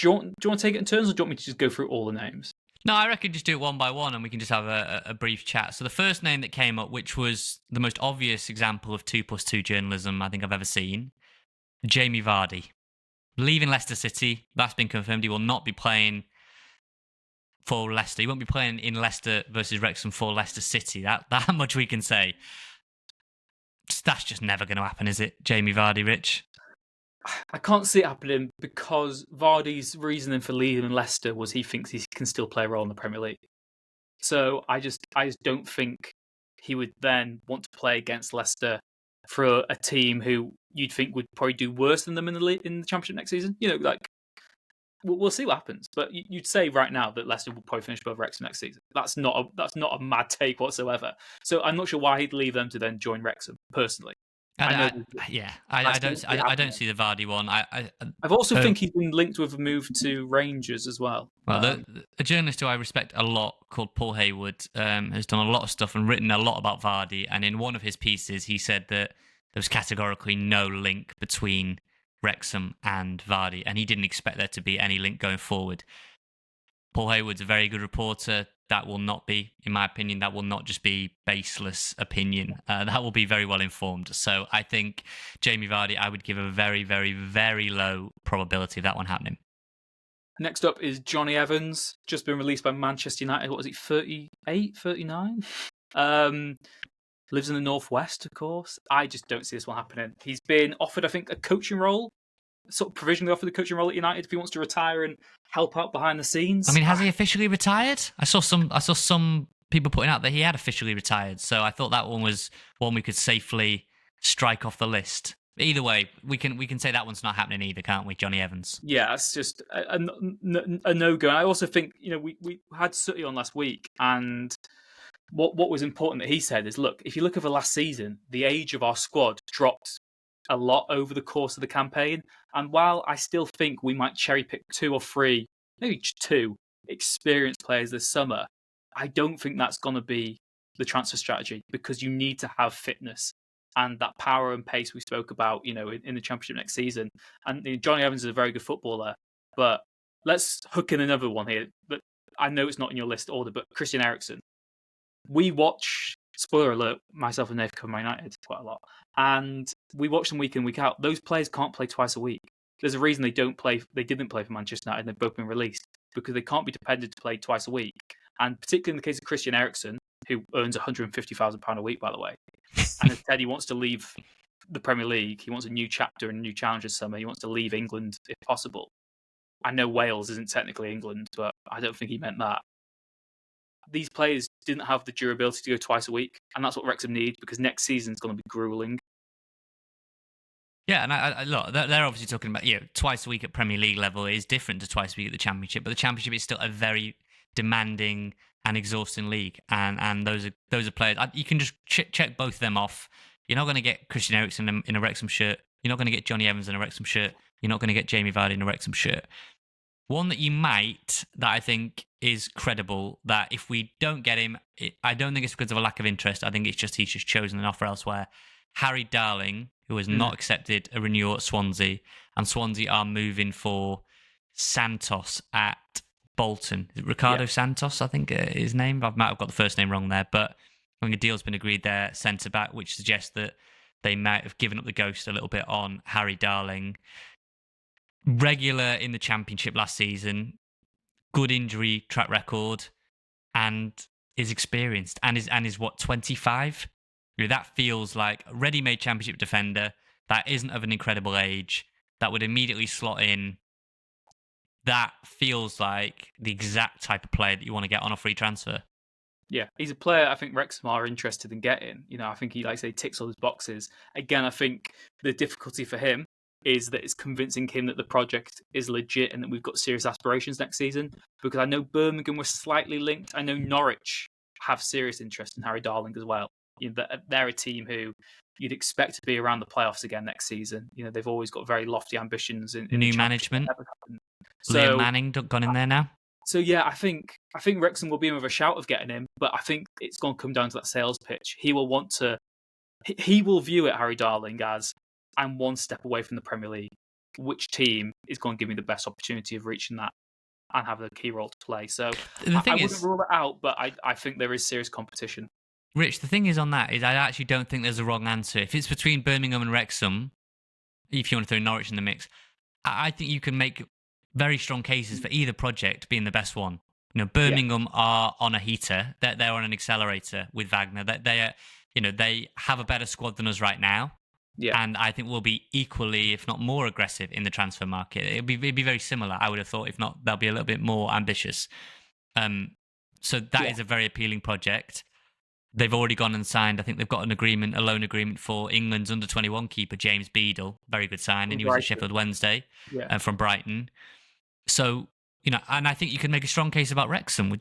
Speaker 1: you want to take it in turns, or do you want me to just go through all the names?
Speaker 3: No, I reckon just do it one by one and we can just have a brief chat. So the first name that came up, which was the most obvious example of 2+2 journalism I think I've ever seen, Jamie Vardy. Leaving Leicester City, that's been confirmed. He will not be playing for Leicester. He won't be playing in Leicester versus Wrexham for Leicester City. That much we can say. That's just never going to happen, is it, Jamie Vardy, Rich?
Speaker 1: I can't see it happening because Vardy's reasoning for leaving Leicester was he thinks he can still play a role in the Premier League. So I just don't think he would then want to play against Leicester for a team who you'd think would probably do worse than them in the Championship next season. You know, like we'll see what happens. But you'd say right now that Leicester will probably finish above Wrexham next season. That's not a mad take whatsoever. So I'm not sure why he'd leave them to then join Wrexham personally.
Speaker 3: I don't see the Vardy one.
Speaker 1: I've also think he's been linked with a move to Rangers as well.
Speaker 3: Well, a journalist who I respect a lot called Paul Hayward has done a lot of stuff and written a lot about Vardy. And in one of his pieces, he said that there was categorically no link between Wrexham and Vardy, and he didn't expect there to be any link going forward. Paul Hayward's a very good reporter. That will not be, in my opinion, that will not just be baseless opinion. That will be very well informed. So I think Jamie Vardy, I would give a very, very, very low probability of that one happening.
Speaker 1: Next up is Johnny Evans, just been released by Manchester United. What is he, 38, 39? Lives in the Northwest, of course. I just don't see this one happening. He's been offered, I think, a coaching role, sort of provisionally offered a coaching role at United if he wants to retire and help out behind the scenes.
Speaker 3: I mean, has he officially retired? I saw some people putting out that he had officially retired, so I thought that one was one we could safely strike off the list. Either way, we can say that one's not happening either, can't we, Johnny Evans?
Speaker 1: Yeah, it's just a no-go. I also think, you know, we had Sooty on last week, and what was important that he said is, look, if you look over last season, the age of our squad dropped a lot over the course of the campaign. And while I still think we might cherry pick 2 or 3, maybe 2 experienced players this summer, I don't think that's going to be the transfer strategy because you need to have fitness and that power and pace we spoke about, you know, in the Championship next season. And Johnny Evans is a very good footballer, but let's hook in another one here. But I know it's not in your list order, but Christian Eriksen. We watch, spoiler alert, myself and Dave cover Man United quite a lot, and we watch them week in, week out. Those players can't play twice a week. There's a reason they didn't play for Manchester United and they've both been released because they can't be depended to play twice a week. And particularly in the case of Christian Eriksen, who earns £150,000 a week, by the way, and has said he wants to leave the Premier League, he wants a new chapter and a new challenge this summer, he wants to leave England if possible. I know Wales isn't technically England, but I don't think he meant that. These players didn't have the durability to go twice a week, and that's what Wrexham need because next season is going to be grueling.
Speaker 3: Yeah, and I look, they're obviously talking about, twice a week at Premier League level is different to twice a week at the Championship, but the Championship is still a very demanding and exhausting league, and those are players you can just check both of them off. You're not going to get Christian Eriksen in a Wrexham shirt. You're not going to get Johnny Evans in a Wrexham shirt. You're not going to get Jamie Vardy in a Wrexham shirt. One that you might, that I think is credible, that if we don't get him, I don't think it's because of a lack of interest. I think it's just he's just chosen an offer elsewhere. Harry Darling, who has not accepted a renewal at Swansea, and Swansea are moving for Santos at Bolton. Is it Ricardo Santos, I think his name? I might have got the first name wrong there, but I think a deal's been agreed there, centre-back, which suggests that they might have given up the ghost a little bit on Harry Darling. Regular in the Championship last season, good injury track record, and is experienced, and is what, 25? That feels like a ready-made Championship defender that isn't of an incredible age, that would immediately slot in. That feels like the exact type of player that you want to get on a free transfer.
Speaker 1: Yeah, he's a player I think Wrexham are interested in getting. I think he, like I say, ticks all his boxes. Again, I think the difficulty for him is that it's convincing him that the project is legit and that we've got serious aspirations next season. Because I know Birmingham were slightly linked. I know Norwich have serious interest in Harry Darling as well. They're a team who you'd expect to be around the playoffs again next season. They've always got very lofty ambitions. In
Speaker 3: new management.
Speaker 1: So,
Speaker 3: Liam Manning gone in there now.
Speaker 1: So yeah, I think Wrexham will be in with a shout of getting him, but I think it's going to come down to that sales pitch. He will view it, Harry Darling, as I'm one step away from the Premier League. Which team is going to give me the best opportunity of reaching that and have a key role to play? So I wouldn't rule it out, but I think there is serious competition.
Speaker 3: Rich, the thing is on that is I actually don't think there's a wrong answer. If it's between Birmingham and Wrexham, if you want to throw Norwich in the mix, I think you can make very strong cases for either project being the best one. Birmingham are on a heater. They're on an accelerator with Wagner. They have a better squad than us right now. Yeah. And I think we'll be equally, if not more aggressive in the transfer market. It'd be very similar, I would have thought. If not, they'll be a little bit more ambitious. So that is a very appealing project. They've already gone and signed. I think they've got a loan agreement for England's under-21 keeper, James Beadle. Very good signing. He was at Sheffield Wednesday from Brighton. So, and I think you can make a strong case about Wrexham.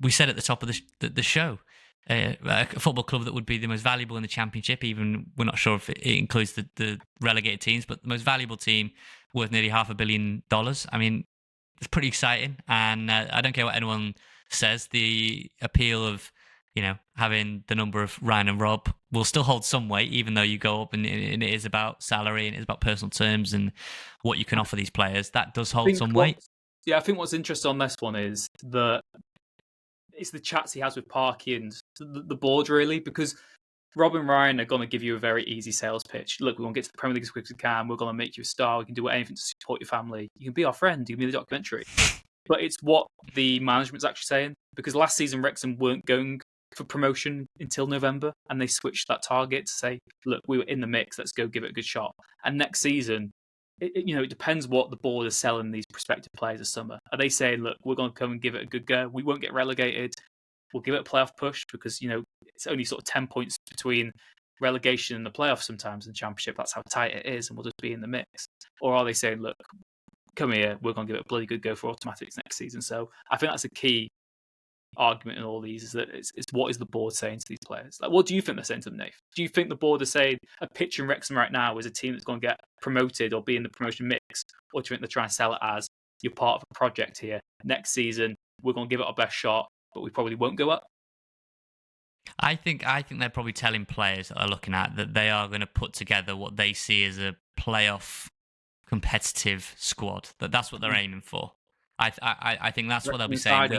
Speaker 3: We said at the top of the show, a football club that would be the most valuable in the Championship. Even we're not sure if it includes the relegated teams, but the most valuable team worth nearly $500 million. I mean, it's pretty exciting. And I don't care what anyone says. The appeal of having the number of Ryan and Rob will still hold some weight, even though you go up and it is about salary and it's about personal terms and what you can offer these players. That does hold some weight.
Speaker 1: Yeah, I think what's interesting on this one is it's the chats he has with Parky and the board, really, because Rob and Ryan are going to give you a very easy sales pitch. Look, we want to get to the Premier League as quick as we can. We're going to make you a star. We can do anything to support your family. You can be our friend. You can be the documentary. But it's what the management's actually saying, because last season Wrexham weren't going for promotion until November, and they switched that target to say, look, we were in the mix, let's go give it a good shot. And next season, it depends what the board is selling these prospective players this summer. Are they saying, look, we're going to come and give it a good go, we won't get relegated, we'll give it a playoff push, because it's only sort of 10 points between relegation and the playoffs sometimes in the Championship, that's how tight it is, and we'll just be in the mix? Or are they saying, look, come here, we're going to give it a bloody good go for automatics next season? So I think that's a key argument in all these, is that it's what is the board saying to these players? Like, what do you think they're saying to them, Nath? Do you think the board is saying a pitch in Wrexham right now is a team that's going to get promoted or be in the promotion mix? Or do you think they're trying to sell it as you're part of a project here? Next season, we're going to give it our best shot, but we probably won't go up?
Speaker 3: I think they're probably telling players that are looking at that they are going to put together what they see as a playoff competitive squad. That's what they're aiming for. I think that's what they'll be saying.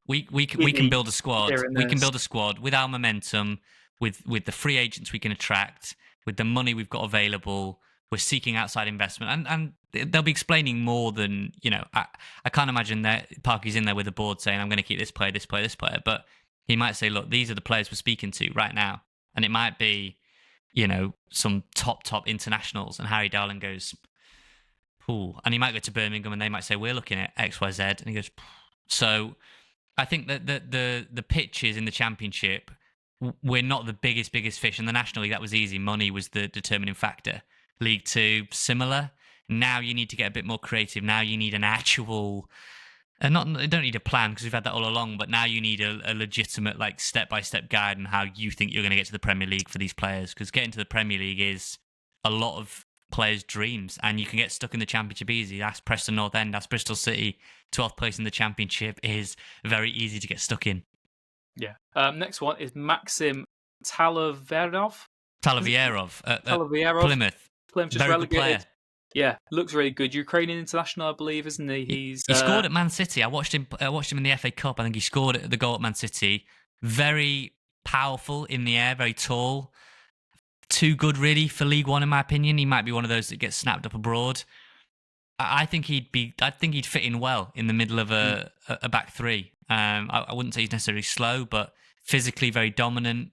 Speaker 3: We can build a squad. We can build a squad with our momentum, with the free agents we can attract, with the money we've got available. We're seeking outside investment, and they'll be explaining more than I can't imagine that Parky's in there with the board saying, "I'm going to keep this player, this player, this player." But he might say, "Look, these are the players we're speaking to right now," and it might be, some top internationals. And Harry Darling goes, "Ooh," and he might go to Birmingham, and they might say, "We're looking at X, Y, Z," and he goes, "Pooh." So I think that the pitches in the Championship, we're not the biggest fish in the National League. That was easy. Money was the determining factor. League Two, similar. Now you need to get a bit more creative. Now you need an actual, you don't need a plan because we've had that all along, but now you need a legitimate, like, step-by-step guide on how you think you're going to get to the Premier League for these players, because getting to the Premier League is a lot of players' dreams, and you can get stuck in the Championship easy. That's Preston North End, that's Bristol City. 12th place in the Championship is very easy to get stuck in.
Speaker 1: Yeah. Next one is Maxim Talavierov.
Speaker 3: Plymouth.
Speaker 1: Just
Speaker 3: very
Speaker 1: relegated.
Speaker 3: Good player.
Speaker 1: Yeah, looks really good. Ukrainian international, I believe, isn't he?
Speaker 3: He scored at Man City. I watched him in the FA Cup. I think he scored the goal at Man City. Very powerful in the air, very tall. Too good, really, for League One, in my opinion. He might be one of those that gets snapped up abroad. I think he'd fit in well in the middle of a back three. I wouldn't say he's necessarily slow, but physically very dominant,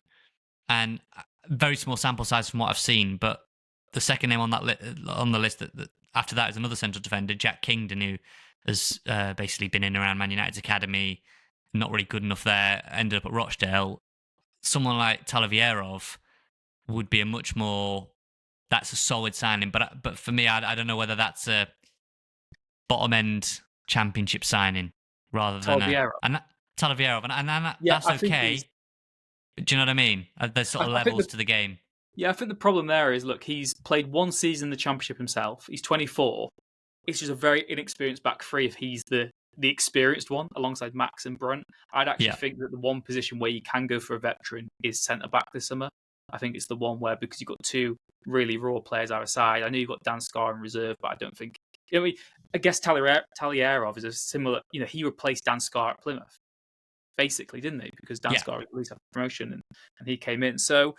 Speaker 3: and very small sample size from what I've seen. But the second name on the list that after that is another central defender, Jack Kingdon, who has basically been in and around Man United's academy, not really good enough there, ended up at Rochdale. Someone like Talavierov would be that's a solid signing. But for me, I don't know whether that's a bottom end Championship signing rather than Talavierov, and that's okay. Do you know what I mean? There's sort of levels to the game.
Speaker 1: Yeah, I think the problem there is, look, he's played one season in the Championship himself. He's 24. It's just a very inexperienced back three if he's the experienced one alongside Max and Brunt. I'd actually think that the one position where you can go for a veteran is centre-back this summer. I think it's the one where, because you've got two really raw players either side. I know you've got Dan Scarr in reserve, but I don't think... I guess Talierov is a similar... he replaced Dan Scarr at Plymouth, basically, didn't he? Because Dan Scarr at least had promotion and he came in. So...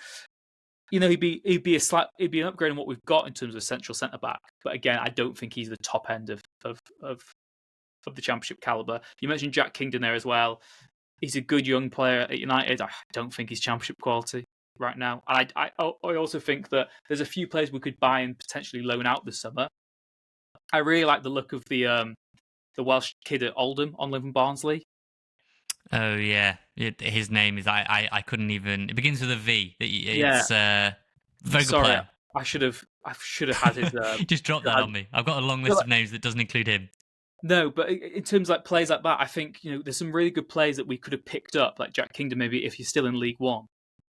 Speaker 1: he'd be an upgrade on what we've got in terms of central centre back, but again, I don't think he's the top end of the Championship caliber. You mentioned Jack Kingdon there as well. He's a good young player at United. I don't think he's Championship quality right now. And I also think that there's a few players we could buy and potentially loan out this summer. I really like the look of the Welsh kid at Oldham on loan from Barnsley.
Speaker 3: Oh yeah, his name is I couldn't even. It begins with a V. It's very good player.
Speaker 1: I should have had his.
Speaker 3: Just drop that on me. I've got a long list of names that doesn't include him.
Speaker 1: No, but in terms of like players like that, I think there's some really good players that we could have picked up, like Jack Kingdon, maybe if you're still in League One,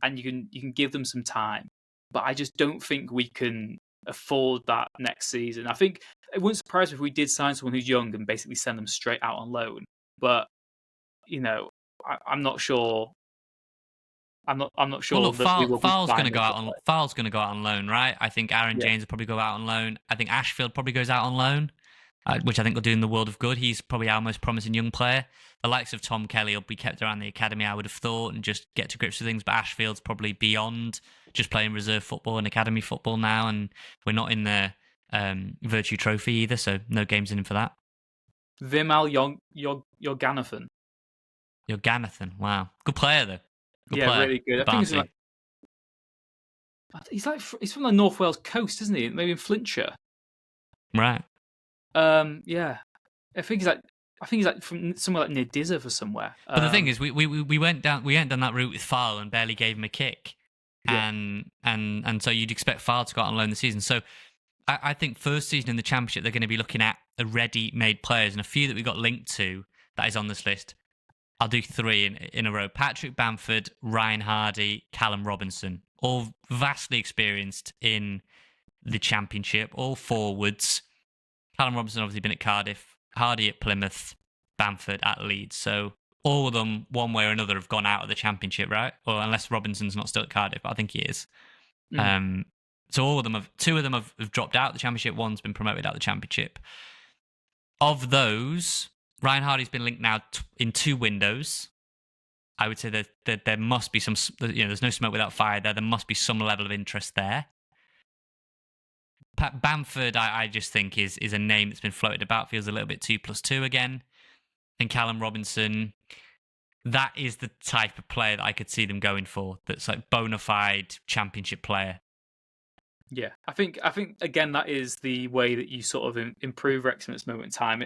Speaker 1: and you can give them some time. But I just don't think we can afford that next season. I think it wouldn't surprise me if we did sign someone who's young and basically send them straight out on loan. But I'm not sure. I'm not sure.
Speaker 3: Well, look, Fowle's going to go out on. Fowle's going to go out on loan, right? I think Aaron James will probably go out on loan. I think Ashfield probably goes out on loan, which I think will do him the world of good. He's probably our most promising young player. The likes of Tom Kelly will be kept around the academy, I would have thought, and just get to grips with things. But Ashfield's probably beyond just playing reserve football and academy football now, and we're not in the Virtue Trophy either, so no games in him for that.
Speaker 1: Vimal Yorganathan.
Speaker 3: Yorganathan, wow, good player though. Good
Speaker 1: player. Really good. I think he's from the North Wales coast, isn't he? Maybe in Flintshire.
Speaker 3: Right.
Speaker 1: Yeah. I think he's like from somewhere like near Dizzer or somewhere.
Speaker 3: But the thing is, we went down that route with Fowle and barely gave him a kick, and so you'd expect Fowle to go out on loan this season. So I think first season in the Championship they're going to be looking at ready-made players, and a few that we got linked to that is on this list. I'll do three in a row. Patrick Bamford, Ryan Hardy, Callum Robinson, all vastly experienced in the Championship, all forwards. Callum Robinson obviously been at Cardiff, Hardy at Plymouth, Bamford at Leeds. So all of them, one way or another, have gone out of the Championship, right? Or unless Robinson's not still at Cardiff, but I think he is. So all of them two of them have dropped out of the Championship. One's been promoted out of the Championship. Of those, Ryan Hardy's been linked now in 2 windows. I would say that there must be some, there's no smoke without fire there. There must be some level of interest there. Bamford, I just think is a name that's been floated about, feels a little bit 2+2 again. And Callum Robinson, that is the type of player that I could see them going for. That's like bona fide Championship player.
Speaker 1: Yeah, I think again that is the way that you sort of improve Wrexham at this moment in time.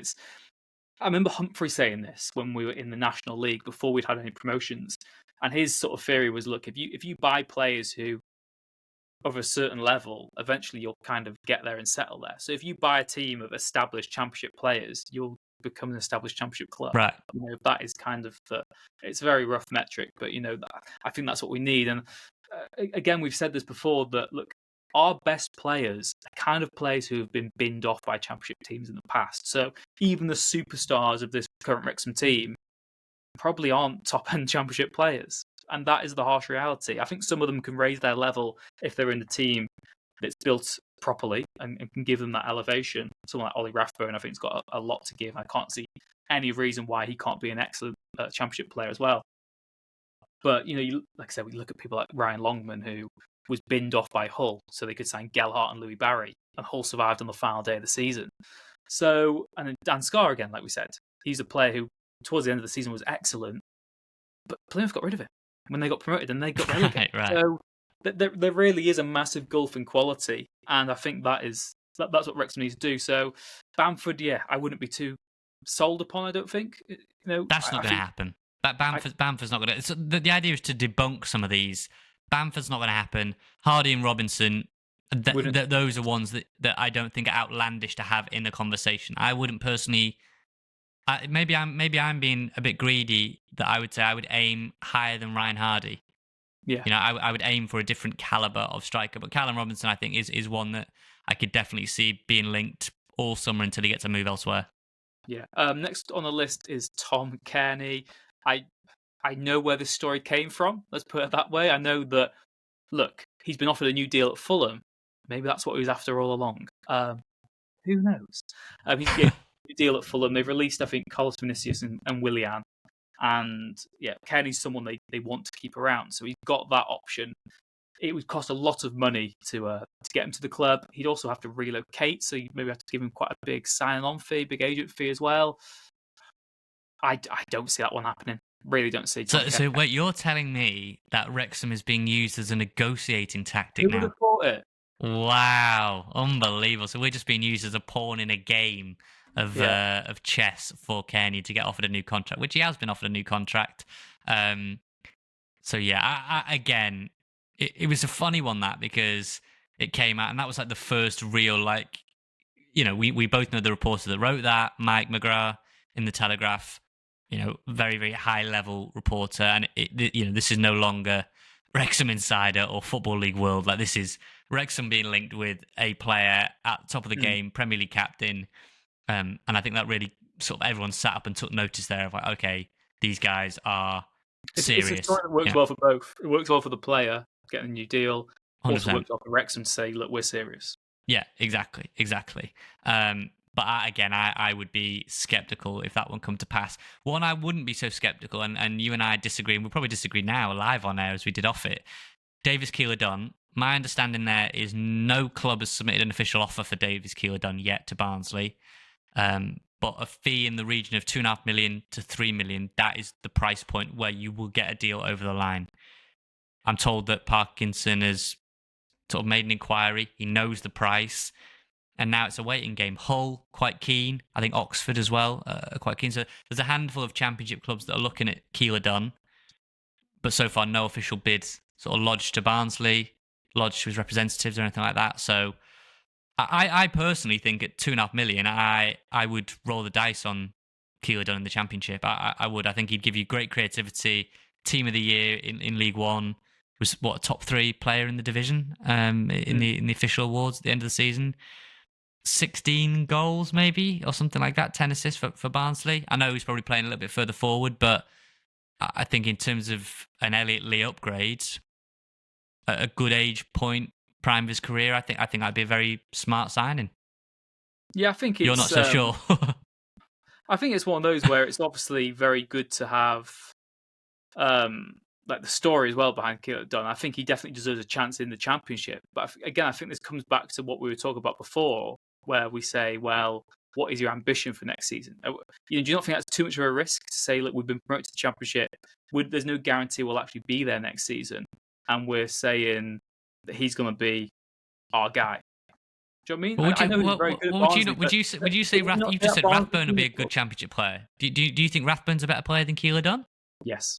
Speaker 1: I remember Humphrey saying this when we were in the National League before we'd had any promotions, and his sort of theory was: look, if you buy players who of a certain level, eventually you'll kind of get there and settle there. So if you buy a team of established championship players, you'll become an established championship club.
Speaker 3: Right.
Speaker 1: That is kind of it's a very rough metric, but I think that's what we need. And again, we've said this before, that look, our best players are kind of players who have been binned off by championship teams in the past. So even the superstars of this current Wrexham team probably aren't top-end championship players. And that is the harsh reality. I think some of them can raise their level if they're in a team that's built properly and can give them that elevation. Someone like Ollie Rathbone, I think, has got a lot to give. I can't see any reason why he can't be an excellent championship player as well. But, like I said, we look at people like Ryan Longman, who was binned off by Hull so they could sign Gelhardt and Louis Barry, and Hull survived on the final day of the season. So, and then Dan Scarr, again, like we said, he's a player who, towards the end of the season, was excellent, but Plymouth got rid of him when they got promoted and they got relegated.
Speaker 3: Right.
Speaker 1: So there really is a massive gulf in quality, and I think that's what Wrexham needs to do. So Bamford, I wouldn't be too sold upon. I don't think
Speaker 3: that's not going to happen. Bamford's not going to. So the idea is to debunk some of these. Bamford's not going to happen. Hardy and Robinson, those are ones that I don't think are outlandish to have in the conversation. I wouldn't personally. Maybe I'm being a bit greedy. That I would say I would aim higher than Ryan Hardy.
Speaker 1: Yeah,
Speaker 3: I would aim for a different caliber of striker. But Callum Robinson, I think, is one that I could definitely see being linked all summer until he gets a move elsewhere.
Speaker 1: Yeah. Next on the list is Tom Cairney. I know where this story came from. Let's put it that way. I know that. Look, he's been offered a new deal at Fulham. Maybe that's what he was after all along. Who knows? He's getting a new deal at Fulham. They've released, I think, Carlos Vinicius and Willian. And Cairney's someone they want to keep around. So he's got that option. It would cost a lot of money to get him to the club. He'd also have to relocate, so you maybe have to give him quite a big sign-on fee, big agent fee as well. I don't see that one happening. Really don't see.
Speaker 3: So wait, you're telling me that Wrexham is being used as a negotiating tactic now?
Speaker 1: Who would have thought it?
Speaker 3: Wow, unbelievable! So we're just being used as a pawn in a game of chess for Cairney to get offered a new contract, which he has been offered a new contract. So again, it was a funny one because it came out, and that was like the first real we both know the reporter that wrote that, Mike McGrath in the Telegraph. Very, very high level reporter, and this is no longer Wrexham Insider or Football League World. Like, this is Wrexham being linked with a player at the top of the game, Premier League captain, and I think that really sort of everyone sat up and took notice there of like, okay, these guys are serious.
Speaker 1: It's a story that works well for both. It works well for the player getting a new deal.
Speaker 3: 100%.
Speaker 1: Also works well for Wrexham to say, look, we're serious.
Speaker 3: Yeah, exactly. But I would be sceptical if that one come to pass. One, I wouldn't be so sceptical, and you and I disagree, and we'll probably disagree now live on air as we did off it. Davies Keeler-Dunn, my understanding there is no club has submitted an official offer for Davies Keeler-Dunn yet to Barnsley. But a fee in the region of $2.5 million to $3 million, that is the price point where you will get a deal over the line. I'm told that Parkinson has sort of made an inquiry. He knows the price. And now it's a waiting game. Hull, quite keen. I think Oxford as well, are quite keen. So there's a handful of championship clubs that are looking at Keeler-Dunn. But so far, no official bid sort of lodged to Barnsley, lodged to his representatives or anything like that. So I personally think at $2.5 million, I would roll the dice on Keeler-Dunn in the Championship. I would. I think he'd give you great creativity. Team of the year in League One. Was a top 3 player in the division in the official awards at the end of the season. 16 goals maybe or something like that. 10 assists for Barnsley. I know he's probably playing a little bit further forward, but I think in terms of an Elliot Lee upgrade, a good age point, prime of his career, I think that'd be a very smart signing.
Speaker 1: Yeah, I think
Speaker 3: you're not so sure.
Speaker 1: I think it's one of those where it's obviously very good to have like the story as well behind Keeler-Dunn. I think he definitely deserves a chance in the Championship. But again, I think this comes back to what we were talking about before, where we say, well, what is your ambition for next season? Do you not think that's too much of a risk to say, look, we've been promoted to the Championship, there's no guarantee we'll actually be there next season, and we're saying that he's going to be our guy? Do you know what I mean? I know he's very good at Barnsley, would you say
Speaker 3: you just said Rathbone would be a good Championship player? Do you think Rathbone's a better player than Keeler-Dunn?
Speaker 1: Yes.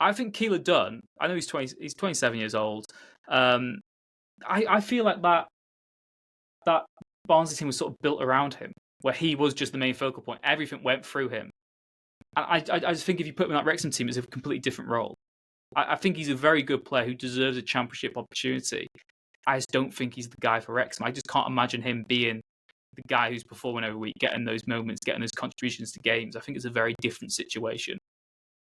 Speaker 1: I think Keeler-Dunn, I know he's 27 years old. I feel like that Barnsley team was sort of built around him, where he was just the main focal point. Everything went through him. And I just think if you put him in that Wrexham team, it's a completely different role. I think he's a very good player who deserves a championship opportunity. I just don't think he's the guy for Wrexham. I just can't imagine him being the guy who's performing every week, getting those moments, getting those contributions to games. I think it's a very different situation.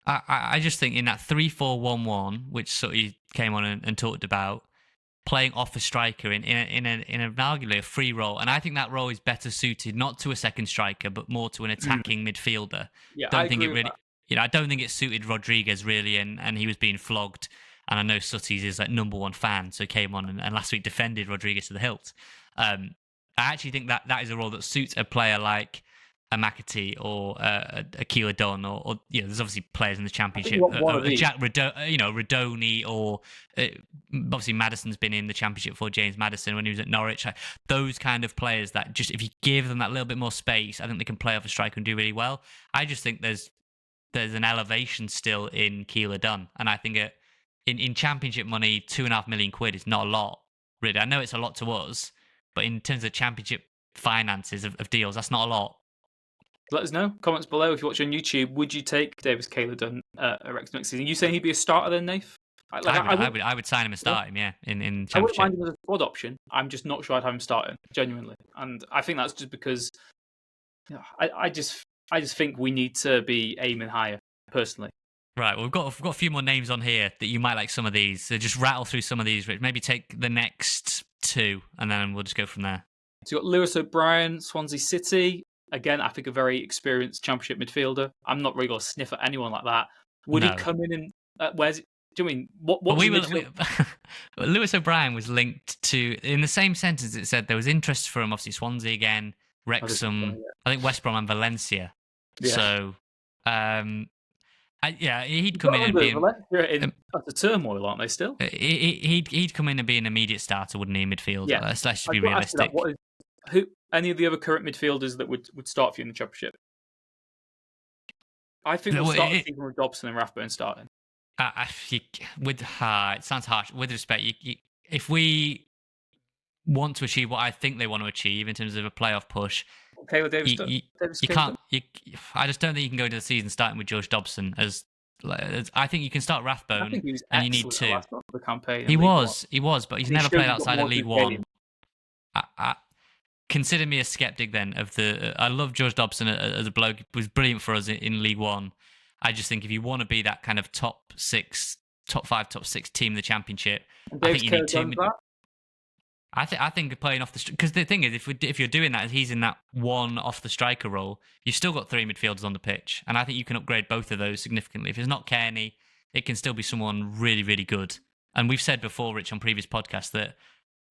Speaker 3: I just think in that 3-4-1-1, which sort of came on and talked about, playing off a striker in an arguably a free role, and I think that role is better suited not to a second striker but more to an attacking midfielder.
Speaker 1: Yeah,
Speaker 3: I think it really, I don't think it suited Rodriguez really, and he was being flogged. And I know Sutties is like number one fan, so he came on and last week defended Rodriguez to the hilt. I actually think that is a role that suits a player like a McAtee or a Keeler Dunn, or there's obviously players in the Championship, Jack Radoni, or obviously Maddison's been in the Championship for James Maddison when he was at Norwich. Those kind of players that just, if you give them that little bit more space, I think they can play off a striker and do really well. I just think there's an elevation still in Keeler Dunn, and I think in Championship money, £2.5 million is not a lot, really. I know it's a lot to us, but in terms of Championship finances of deals, that's not a lot.
Speaker 1: Let us know. Comments below if you watch on YouTube. Would you take Davis Keeler-Dunn at Wrexham next season? You saying he'd be a starter then, Nath?
Speaker 3: I would sign him and start him, yeah, in Championship.
Speaker 1: I wouldn't mind him as a squad option. I'm just not sure I'd have him starting, genuinely. And I think that's just because I just think we need to be aiming higher, personally.
Speaker 3: Right, well, we've got a few more names on here that you might like some of these. So just rattle through some of these, Rich. Maybe take the next two, and then we'll just go from there.
Speaker 1: So you've got Lewis O'Brien, Swansea City. Again, I think a very experienced Championship midfielder. I'm not really going to sniff at anyone like that. Would he come in and where's it? Do you mean what?
Speaker 3: Lewis O'Brien was linked to, in the same sentence it said there was interest from obviously Swansea again, Wrexham, I think West Brom and Valencia. Yeah. So, he'd come in and be
Speaker 1: that's a turmoil, aren't they? Still,
Speaker 3: he'd come in and be an immediate starter, wouldn't he? In midfield. Yeah. Let's just be realistic.
Speaker 1: Who? Any of the other current midfielders that would start for you in the Championship? I think we'll start with Dobson and Rathbone starting.
Speaker 3: It sounds harsh. With respect, if we want to achieve what I think they want to achieve in terms of a playoff push,
Speaker 1: Taylor Davis,
Speaker 3: you can't. I just don't think you can go into the season starting with George Dobson as. I think you can start Rathbone, and you need two.
Speaker 1: The campaign
Speaker 3: he was, but he's never played outside of League One. Consider me a skeptic then. I love George Dobson as a bloke. He was brilliant for us in League One. I just think if you want to be that kind of top 5, top 6 team in the Championship, I think you need two. I think playing off the, because the thing is, if you're doing that, he's in that one off the striker role, you've still got 3 midfielders on the pitch, and I think you can upgrade both of those significantly. If it's not Kearney, it can still be someone really, really good. And we've said before, Rich, on previous podcasts, that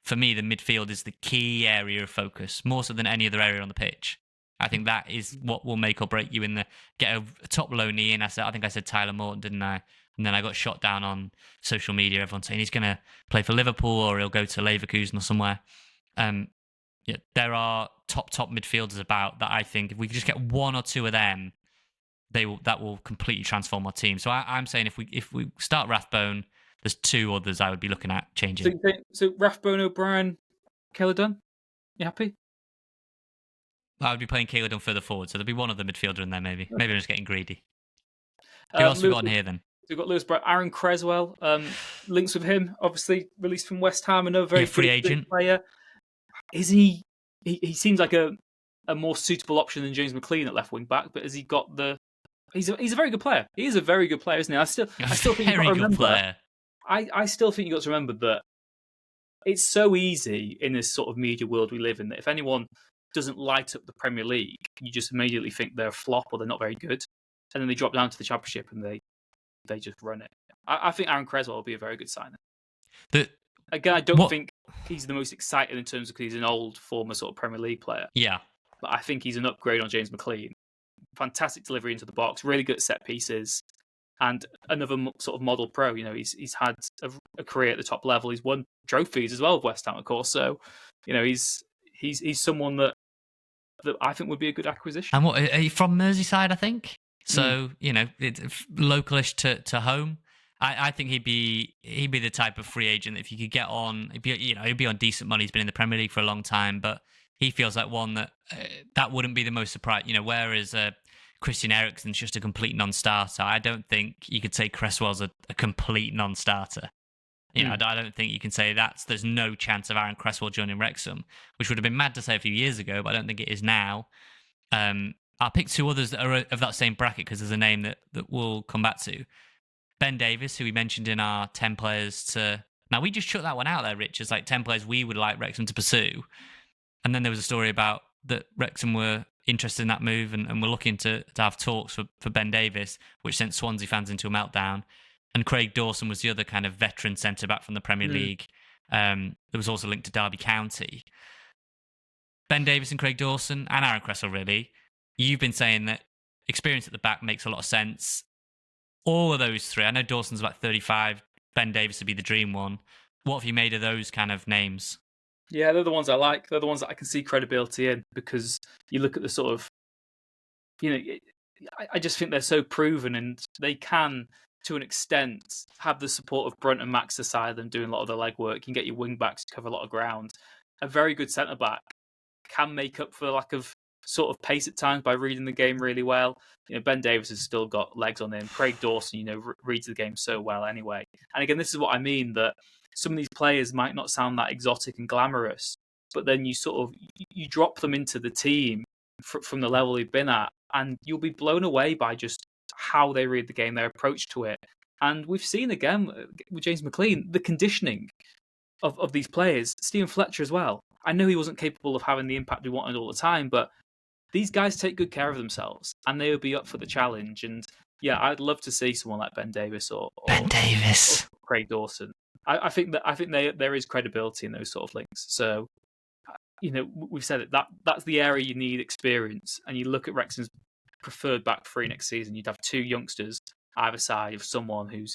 Speaker 3: for me, the midfield is the key area of focus, more so than any other area on the pitch. I think that is what will make or break you in get a top low knee in. I think I said Tyler Morton, didn't I? And then I got shot down on social media. Everyone saying he's going to play for Liverpool or he'll go to Leverkusen or somewhere. There are top midfielders about that. I think if we could just get 1 or 2 of them, that will completely transform our team. So I'm saying if we start Rathbone, there's 2 others I would be looking at changing.
Speaker 1: So Rathbone, O'Brien, Keeler-Dunn, you happy?
Speaker 3: I would be playing Keeler-Dunn further forward, so there'd be one other midfielder in there maybe. Okay. Maybe I'm just getting greedy. Who else have we got in here then?
Speaker 1: We've got Lewis Brown, Aaron Creswell. Links with him, obviously released from West Ham, another very
Speaker 3: free agent
Speaker 1: player. Is he? He seems like a more suitable option than James McLean at left wing back, but has he got the? He's a very good player. He is a very good player, isn't he? I still think
Speaker 3: very good player.
Speaker 1: I still think you got to remember that it's so easy in this sort of media world we live in that if anyone doesn't light up the Premier League, you just immediately think they're a flop or they're not very good, and then they drop down to the Championship and they just run it. I think Aaron Creswell will be a very good signing. Again, I don't think he's the most exciting in terms of because he's an old former sort of Premier League player.
Speaker 3: Yeah,
Speaker 1: but I think he's an upgrade on James McLean. Fantastic delivery into the box, really good at set pieces, and another sort of model pro. You know, he's had a career at the top level. He's won trophies as well with West Ham, of course. So, you know, he's someone that I think would be a good acquisition.
Speaker 3: And what, are you from Merseyside, I think? So, you know, it's localish to home. I think he'd be the type of free agent that if you could get on, he'd be on decent money. He's been in the Premier League for a long time, but he feels like one that wouldn't be the most surprise. Whereas Christian Eriksen's just a complete non-starter. I don't think you could say Cresswell's a complete non-starter. I don't think you can say there's no chance of Aaron Cresswell joining Wrexham, which would have been mad to say a few years ago, but I don't think it is now. I'll pick two others that are of that same bracket because there's a name that we'll come back to. Ben Davies, who we mentioned in our 10 players to... Now, we just chucked that one out there, Rich, as like 10 players we would like Wrexham to pursue. And then there was a story about that Wrexham were interested in that move and were looking to have talks for Ben Davies, which sent Swansea fans into a meltdown. And Craig Dawson was the other kind of veteran centre-back from the Premier League. There was also linked to Derby County. Ben Davies and Craig Dawson, and Aaron Cresswell, really. You've been saying that experience at the back makes a lot of sense. All of those three, I know Dawson's about 35, Ben Davies would be the dream one. What have you made of those kind of names?
Speaker 1: Yeah, they're the ones I like. They're the ones that I can see credibility in because you look at the sort of, I just think they're so proven and they can, to an extent, have the support of Brunt and Max aside them doing a lot of the legwork. You can get your wing backs to cover a lot of ground. A very good centre back can make up for the lack of sort of pace at times by reading the game really well. Ben Davies has still got legs on him. Craig Dawson, reads the game so well anyway. And again, this is what I mean, that some of these players might not sound that exotic and glamorous, but then you sort of you drop them into the team from the level they've been at, and you'll be blown away by just how they read the game, their approach to it. And we've seen again with James McLean the conditioning of these players. Stephen Fletcher as well. I know he wasn't capable of having the impact we wanted all the time, but these guys take good care of themselves and they would be up for the challenge. And yeah, I'd love to see someone like Ben Davies or Craig Dawson. I think there is credibility in those sort of links. So, we've said it, that's the area you need experience. And you look at Wrexham's preferred back three next season, you'd have two youngsters either side of someone who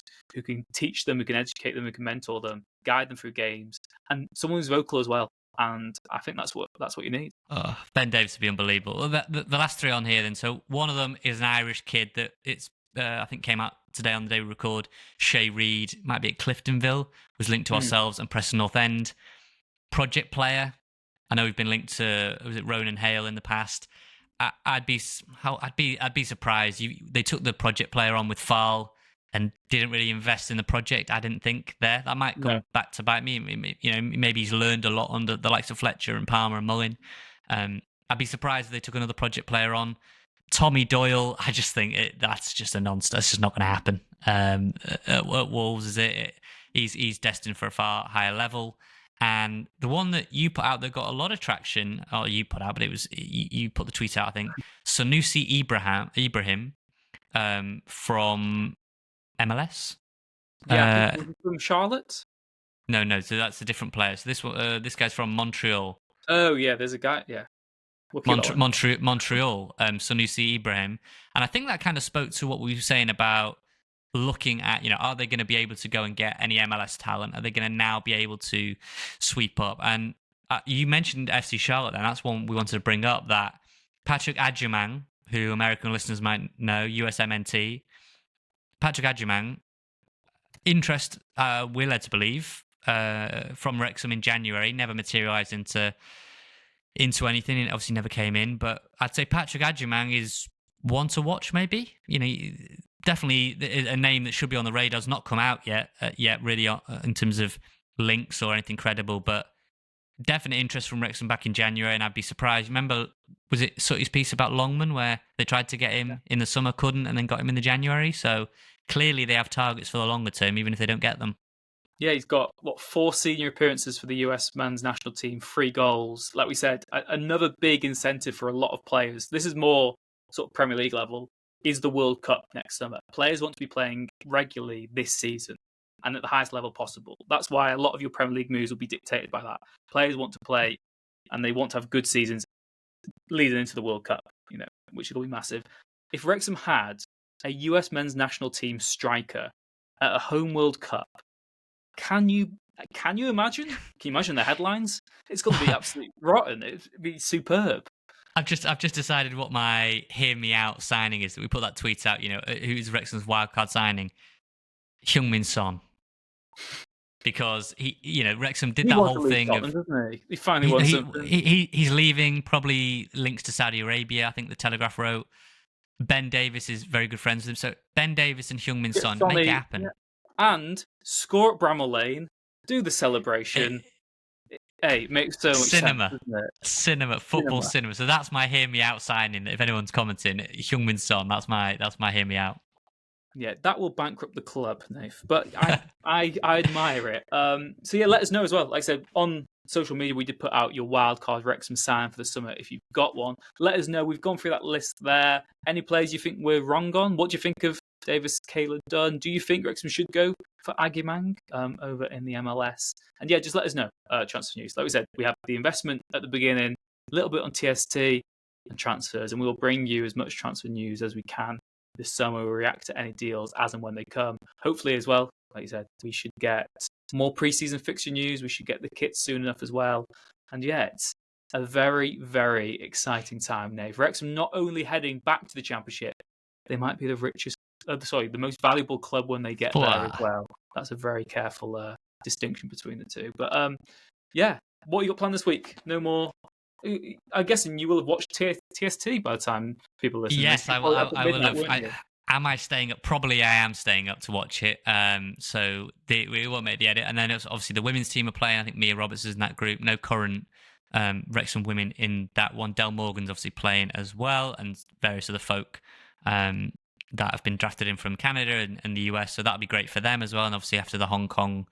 Speaker 1: can teach them, who can educate them, who can mentor them, guide them through games, and someone who's vocal as well. And I think that's what you need.
Speaker 3: Oh, Ben Davies would be unbelievable. The last three on here then. So one of them is an Irish kid that I think came out today on the day we record. Shay Reid, might be at Cliftonville, was linked to ourselves and Preston North End. Project player. I know we've been linked to, was it Ronan Hale in the past? I'd be surprised. They took the project player on with Farl and didn't really invest in the project. I didn't think there. That might come back to bite me. Maybe he's learned a lot under the likes of Fletcher and Palmer and Mullin. I'd be surprised if they took another project player on. Tommy Doyle, I just think that's just a non-starter. It's just not going to happen. At Wolves, is it? He's destined for a far higher level. And the one that you put out that got a lot of traction, or you put out, but it was you put the tweet out, I think. Sanusi Ibrahim from MLS.
Speaker 1: Yeah, from Charlotte.
Speaker 3: No. So that's a different player. So this guy's from Montreal.
Speaker 1: Oh yeah, there's a guy. Yeah,
Speaker 3: Montreal. Sanusi Ibrahim, and I think that kind of spoke to what we were saying about looking at, are they going to be able to go and get any MLS talent? Are they going to now be able to sweep up? And you mentioned FC Charlotte, and that's one we wanted to bring up. That Patrick Adjumang, who American listeners might know, USMNT. Patrick Adjumang, interest, we're led to believe, from Wrexham in January, never materialised into anything, and obviously never came in. But I'd say Patrick Adjumang is one to watch, maybe. Definitely a name that should be on the radar. Has not come out yet, really, in terms of links or anything credible, but definite interest from Wrexham back in January, and I'd be surprised. Remember, was it Sutty's piece about Longman where they tried to get him in the summer, couldn't, and then got him in the January? So clearly they have targets for the longer term, even if they don't get them.
Speaker 1: Yeah, he's got, 4 senior appearances for the US men's national team, 3 goals. Like we said, another big incentive for a lot of players. This is more sort of Premier League level, is the World Cup next summer. Players want to be playing regularly this season and at the highest level possible. That's why a lot of your Premier League moves will be dictated by that. Players want to play and they want to have good seasons leading into the World Cup, which will be massive. If Wrexham had a US men's national team striker at a home World Cup, can you imagine? Can you imagine the headlines? It's going to be absolutely rotten. It'd be superb.
Speaker 3: I've just decided what my hear me out signing is. That we put that tweet out. Who's Wrexham's wildcard signing? Heung-min Son. Because Wrexham did
Speaker 1: He
Speaker 3: that
Speaker 1: wants
Speaker 3: whole
Speaker 1: to leave
Speaker 3: thing
Speaker 1: Scotland,
Speaker 3: of
Speaker 1: doesn't he? He finally wants something.
Speaker 3: he's leaving, probably links to Saudi Arabia. I think the Telegraph wrote. Ben Davis is very good friends with him, so Ben Davis and Heung-min Son, make it happen.
Speaker 1: Yeah. And score at Bramall Lane, do the celebration. Hey, it makes so much sense, doesn't it?
Speaker 3: Football cinema. So that's my hear me out signing. If anyone's commenting, Heung-min Son, that's my hear me out.
Speaker 1: Yeah, that will bankrupt the club, Nath. But I admire it. So yeah, let us know as well. Like I said, on social media, we did put out your wildcard Wrexham sign for the summer. If you've got one, let us know. We've gone through that list there. Any players you think we're wrong on? What do you think of Davis, Caleb Dunn? Do you think Wrexham should go for Agimang over in the MLS? And yeah, just let us know. Transfer news. Like we said, we have the investment at the beginning, a little bit on TST and transfers, and we will bring you as much transfer news as we can this summer. We'll react to any deals as and when they come. Hopefully as well, like you said, we should get more pre-season fixture news. We should get the kits soon enough as well. And yeah, it's a very, very exciting time, Nave. Wrexham not only heading back to the Championship, they might be the most valuable club when they get there as well. That's a very careful distinction between the two. But yeah, what you got planned this week? No more. I guess you will have watched TST by the time people listen.
Speaker 3: Yes, I will have. Am I staying up? Probably I am staying up to watch it. So we won't make the edit. And then it's obviously the women's team are playing. I think Mia Roberts is in that group. No current Wrexham women in that one. Del Morgan's obviously playing as well, and various other folk that have been drafted in from Canada and the US. So that'll be great for them as well. And obviously after the Hong Kong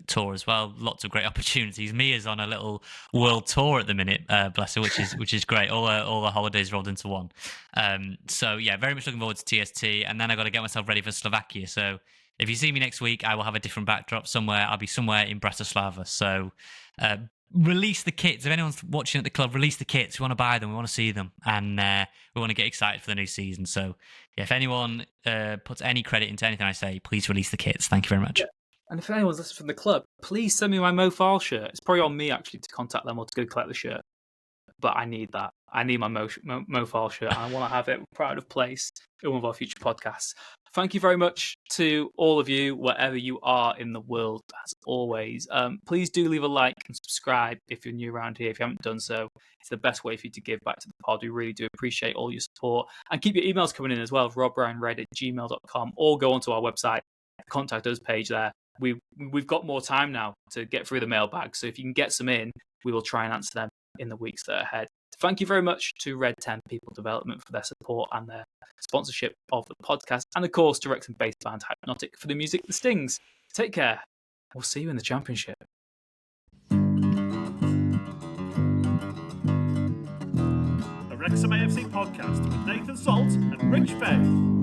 Speaker 3: tour as well, lots of great opportunities. Mia's on a little world tour at the minute, bless her, which is great. All the holidays rolled into one. So yeah, very much looking forward to TST, and then I got to get myself ready for Slovakia. So if you see me next week, I will have a different backdrop somewhere. I'll be somewhere in Bratislava. So release the kits. If anyone's watching at the club, release the kits. We want to buy them. We want to see them, and we want to get excited for the new season. So yeah, if anyone puts any credit into anything I say, please release the kits. Thank you very much.
Speaker 1: Yeah. And if anyone's listening from the club, please send me my Mo File shirt. It's probably on me, actually, to contact them or to go collect the shirt. But I need that. I need my Mo File shirt. I want to have it proud of place in one of our future podcasts. Thank you very much to all of you, wherever you are in the world, as always. Please do leave a like and subscribe if you're new around here. If you haven't done so, it's the best way for you to give back to the pod. We really do appreciate all your support. And keep your emails coming in as well, robryanred@gmail.com, or go onto our website, contact us page there. We've got more time now to get through the mailbag, so if you can get some in, we will try and answer them in the weeks that are ahead. Thank you very much to Red 10 People Development for their support and their sponsorship of the podcast, and of course to Wrexham-based band Hypnotic for the music that stings. Take care. We'll see you in the Championship.
Speaker 4: The Wrexham AFC podcast with Nathan Salt and Rich Faye.